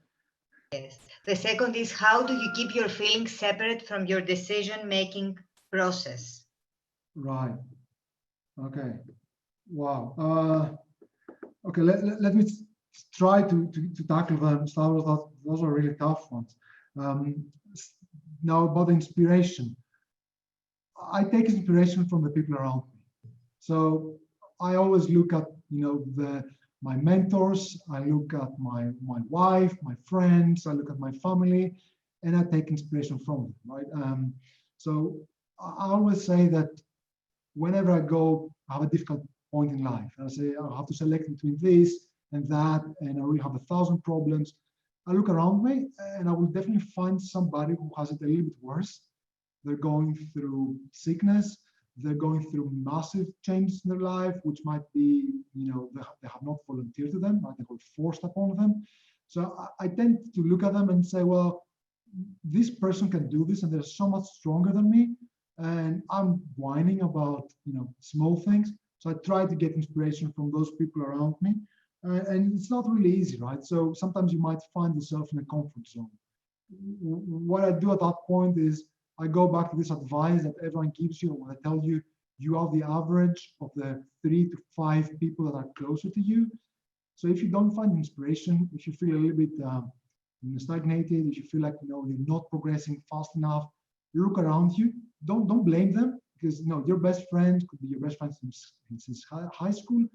A: Yes. The second is, how do you keep your feelings separate from your decision-making process?
B: Right. Okay. Wow. Okay, let me try to tackle them. Those are really tough ones. Now about inspiration. I take inspiration from the people around me. So I always look at, my mentors, I look at my wife, my friends, I look at my family, and I take inspiration from them, right? So I always say that whenever I have a difficult point in life, I say I have to select between this and that, and I really have 1,000 problems. I look around me, and I will definitely find somebody who has it a little bit worse. They're going through sickness. They're going through massive changes in their life, which might be, they have not volunteered to them, right? They were forced upon them. So I tend to look at them and say, well, this person can do this, and they're so much stronger than me. And I'm whining about, small things. So I try to get inspiration from those people around me. And it's not really easy, right? So sometimes you might find yourself in a comfort zone. What I do at that point is I go back to this advice that everyone gives you, when I tell you, you are the average of the 3 to 5 people that are closer to you. So if you don't find inspiration, if you feel a little bit stagnated, if you feel like you're not progressing fast enough, look around you. Don't blame them, because your best friend could be your best friend since high school,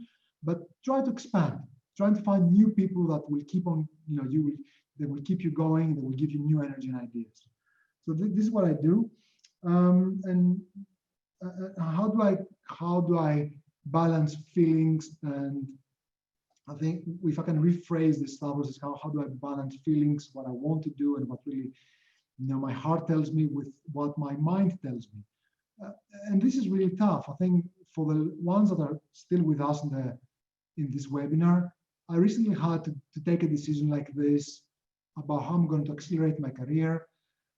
B: but try to expand. Try to find new people that will keep on, they will keep you going. They will give you new energy and ideas. So this is what I do. And how do I balance feelings? And I think if I can rephrase this, Stavros, is how do I balance feelings, what I want to do, and what really, my heart tells me with what my mind tells me. And this is really tough. I think for the ones that are still with us in this webinar, I recently had to take a decision like this about how I'm going to accelerate my career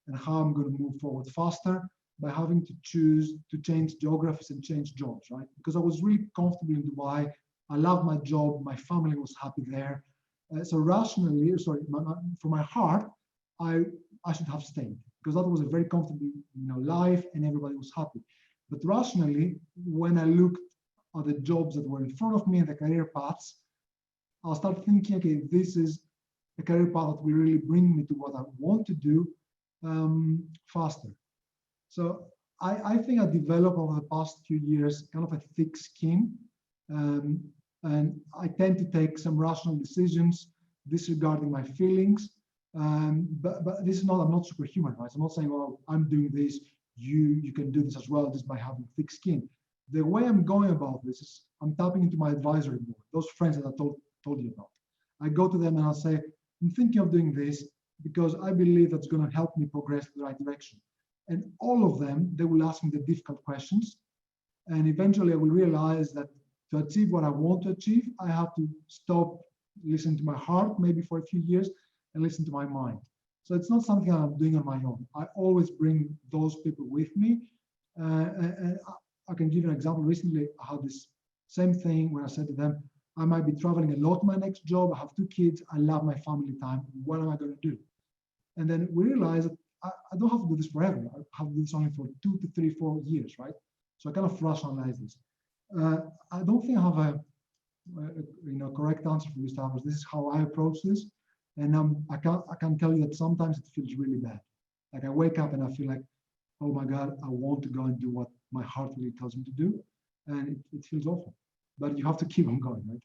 B: and how I'm going to move forward faster by having to choose to change geographies and change jobs, right? Because I was really comfortable in Dubai. I loved my job. My family was happy there. So rationally, for my heart, I should have stayed because that was a very comfortable, life and everybody was happy. But rationally, when I looked at the jobs that were in front of me and the career paths, I'll start thinking, okay, this is a career path that will really bring me to what I want to do faster. So I think I developed over the past few years kind of a thick skin, and I tend to take some rational decisions disregarding my feelings. But this is not, I'm not superhuman, right? So I'm not saying, oh, I'm doing this, you can do this as well, just by having thick skin. The way I'm going about this is I'm tapping into my advisory board, those friends that I told you about. I go to them and I'll say, I'm thinking of doing this because I believe that's going to help me progress in the right direction. And all of them, they will ask me the difficult questions. And eventually I will realize that to achieve what I want to achieve, I have to stop, listen to my heart, maybe for a few years, and listen to my mind. So it's not something I'm doing on my own. I always bring those people with me. And I can give you an example. Recently, I had this same thing where I said to them, I might be traveling a lot my next job. I have 2 kids. I love my family time. What am I going to do? And then we realized that I don't have to do this forever. I have to do this only for 2 to 3, 4 years, right? So I kind of rationalize this. I don't think I have a correct answer for you, Stavros. This is how I approach this. And I can tell you that sometimes it feels really bad. Like I wake up and I feel like, oh my God, I want to go and do what my heart really tells me to do. And it feels awful. But you have to keep on going, right?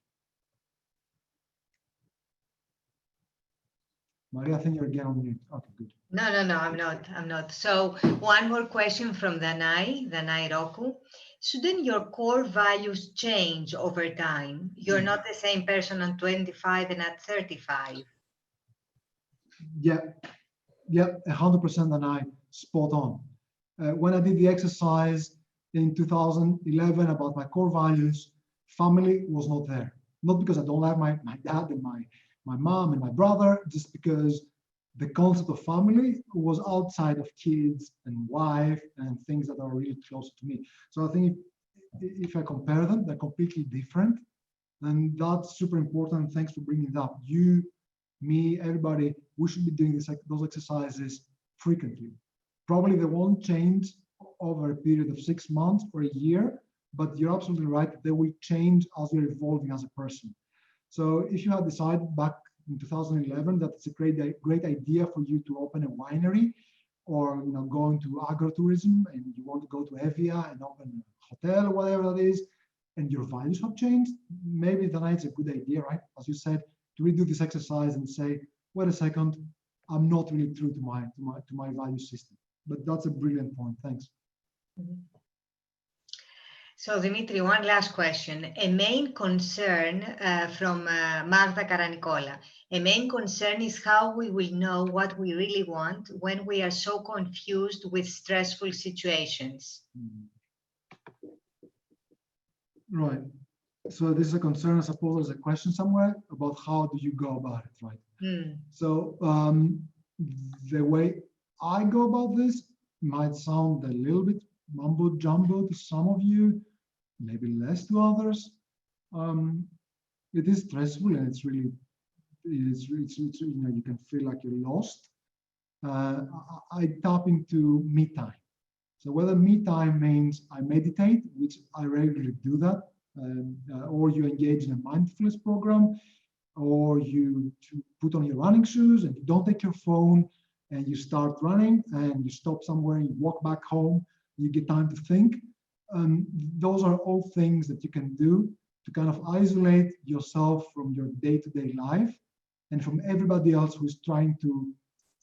B: Maria, I think you're again on mute. Okay, good.
A: No, I'm not. So one more question from Danai Roku. Shouldn't your core values change over time? You're not the same person at 25 and at 35.
B: Yeah, 100%, and I spot on. When I did the exercise in 2011 about my core values, family was not there. Not because I don't like my dad and my mom and my brother, just because the concept of family was outside of kids and wife and things that are really close to me. So I think if I compare them, they're completely different. And that's super important. Thanks for bringing it up. You, me, everybody, we should be doing those exercises frequently. Probably they won't change over a period of 6 months or a year, but you're absolutely right. They will change as you're evolving as a person. So if you had decided back in 2011 that it's a great idea for you to open a winery, or go into agrotourism, and you want to go to Evia and open a hotel or whatever that is, and your values have changed, maybe then it's a good idea, right? As you said, to redo this exercise and say, wait a second, I'm not really true to my value system. But that's a brilliant point. Thanks.
A: Mm-hmm. So Dimitri, one last question. A main concern from Magda Karanikola. A main concern is how we will know what we really want when we are so confused with stressful situations.
B: Right. So this is a concern. I suppose there's a question somewhere about how do you go about it, right? So the way I go about this might sound a little bit mumbo jumbo to some of you, maybe less to others. It is stressful, and it's really, you can feel like you're lost. I tap into me time. So whether me time means I meditate, which I regularly do that, or you engage in a mindfulness program, or you put on your running shoes and you don't take your phone and you start running and you stop somewhere and you walk back home, you get time to think. Those are all things that you can do to kind of isolate yourself from your day-to-day life and from everybody else who's trying to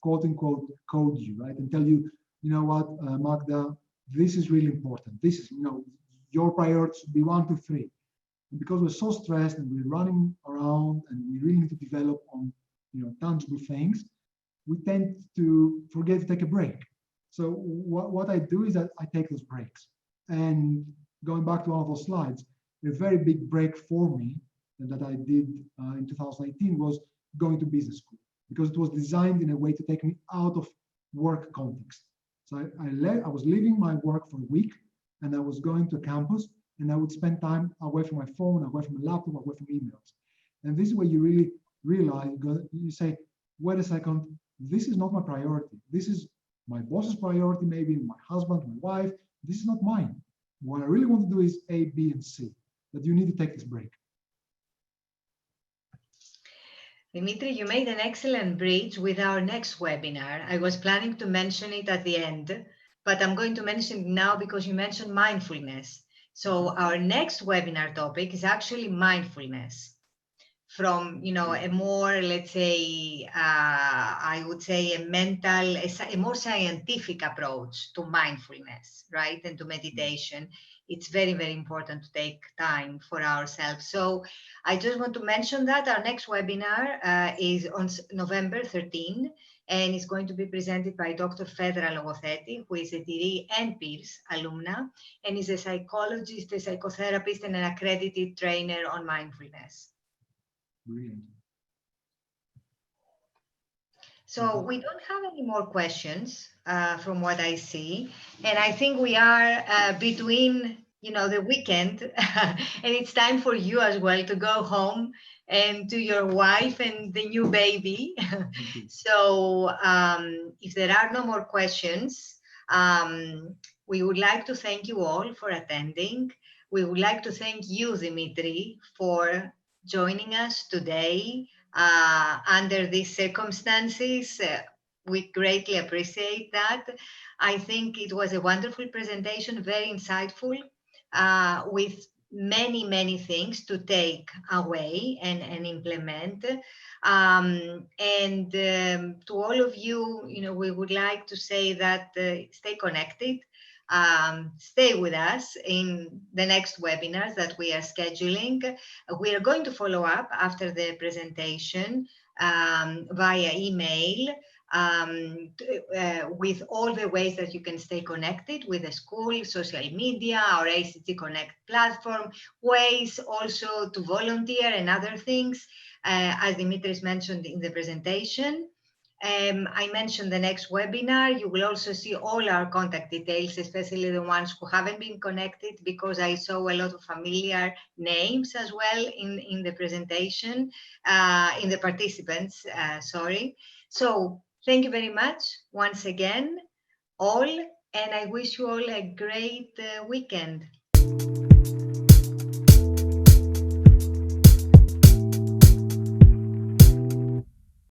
B: quote unquote code you, right, and tell you, you know what, Magda, this is really important. This is, your priorities should be 1, 2, 3. And because we're so stressed and we're running around and we really need to develop on, tangible things, we tend to forget to take a break. So what I do is that I take those breaks. And going back to one of those slides, a very big break for me that I did in 2018 was going to business school, because it was designed in a way to take me out of work context. So I was leaving my work for a week, and I was going to a campus, and I would spend time away from my phone, away from my laptop, away from emails. And this is where you really realize, you say, wait a second, this is not my priority. This is my boss's priority, maybe my husband, my wife. This is not mine. What I really want to do is A, B, and C, but you need to take this break.
A: Dimitri, you made an excellent bridge with our next webinar. I was planning to mention it at the end, but I'm going to mention it now because you mentioned mindfulness. So our next webinar topic is actually mindfulness from, a more, let's say, I would say a more scientific approach to mindfulness, right? And to meditation. It's very, very important to take time for ourselves. So I just want to mention that our next webinar is on November 13, and it's going to be presented by Dr. Fedra Logothetti, who is a DIRI and Peers alumna, and is a psychologist, a psychotherapist, and an accredited trainer on mindfulness.
B: Brilliant.
A: So we don't have any more questions from what I see. And I think we are between, the weekend and it's time for you as well to go home and to your wife and the new baby. So if there are no more questions, we would like to thank you all for attending. We would like to thank you, Dimitri, for joining us today under these circumstances. We greatly appreciate that. I think it was a wonderful presentation, very insightful, with many, many things to take away and implement. To all of you, we would like to say that stay connected. Stay with us in the next webinars that we are scheduling. We are going to follow up after the presentation via email with all the ways that you can stay connected with the school, social media, our ACG Connect platform, ways also to volunteer and other things, as Dimitris mentioned in the presentation. I mentioned the next webinar. You will also see all our contact details, especially the ones who haven't been connected, because I saw a lot of familiar names as well in the presentation, in the participants, sorry. So thank you very much once again, all, and I wish you all a great weekend.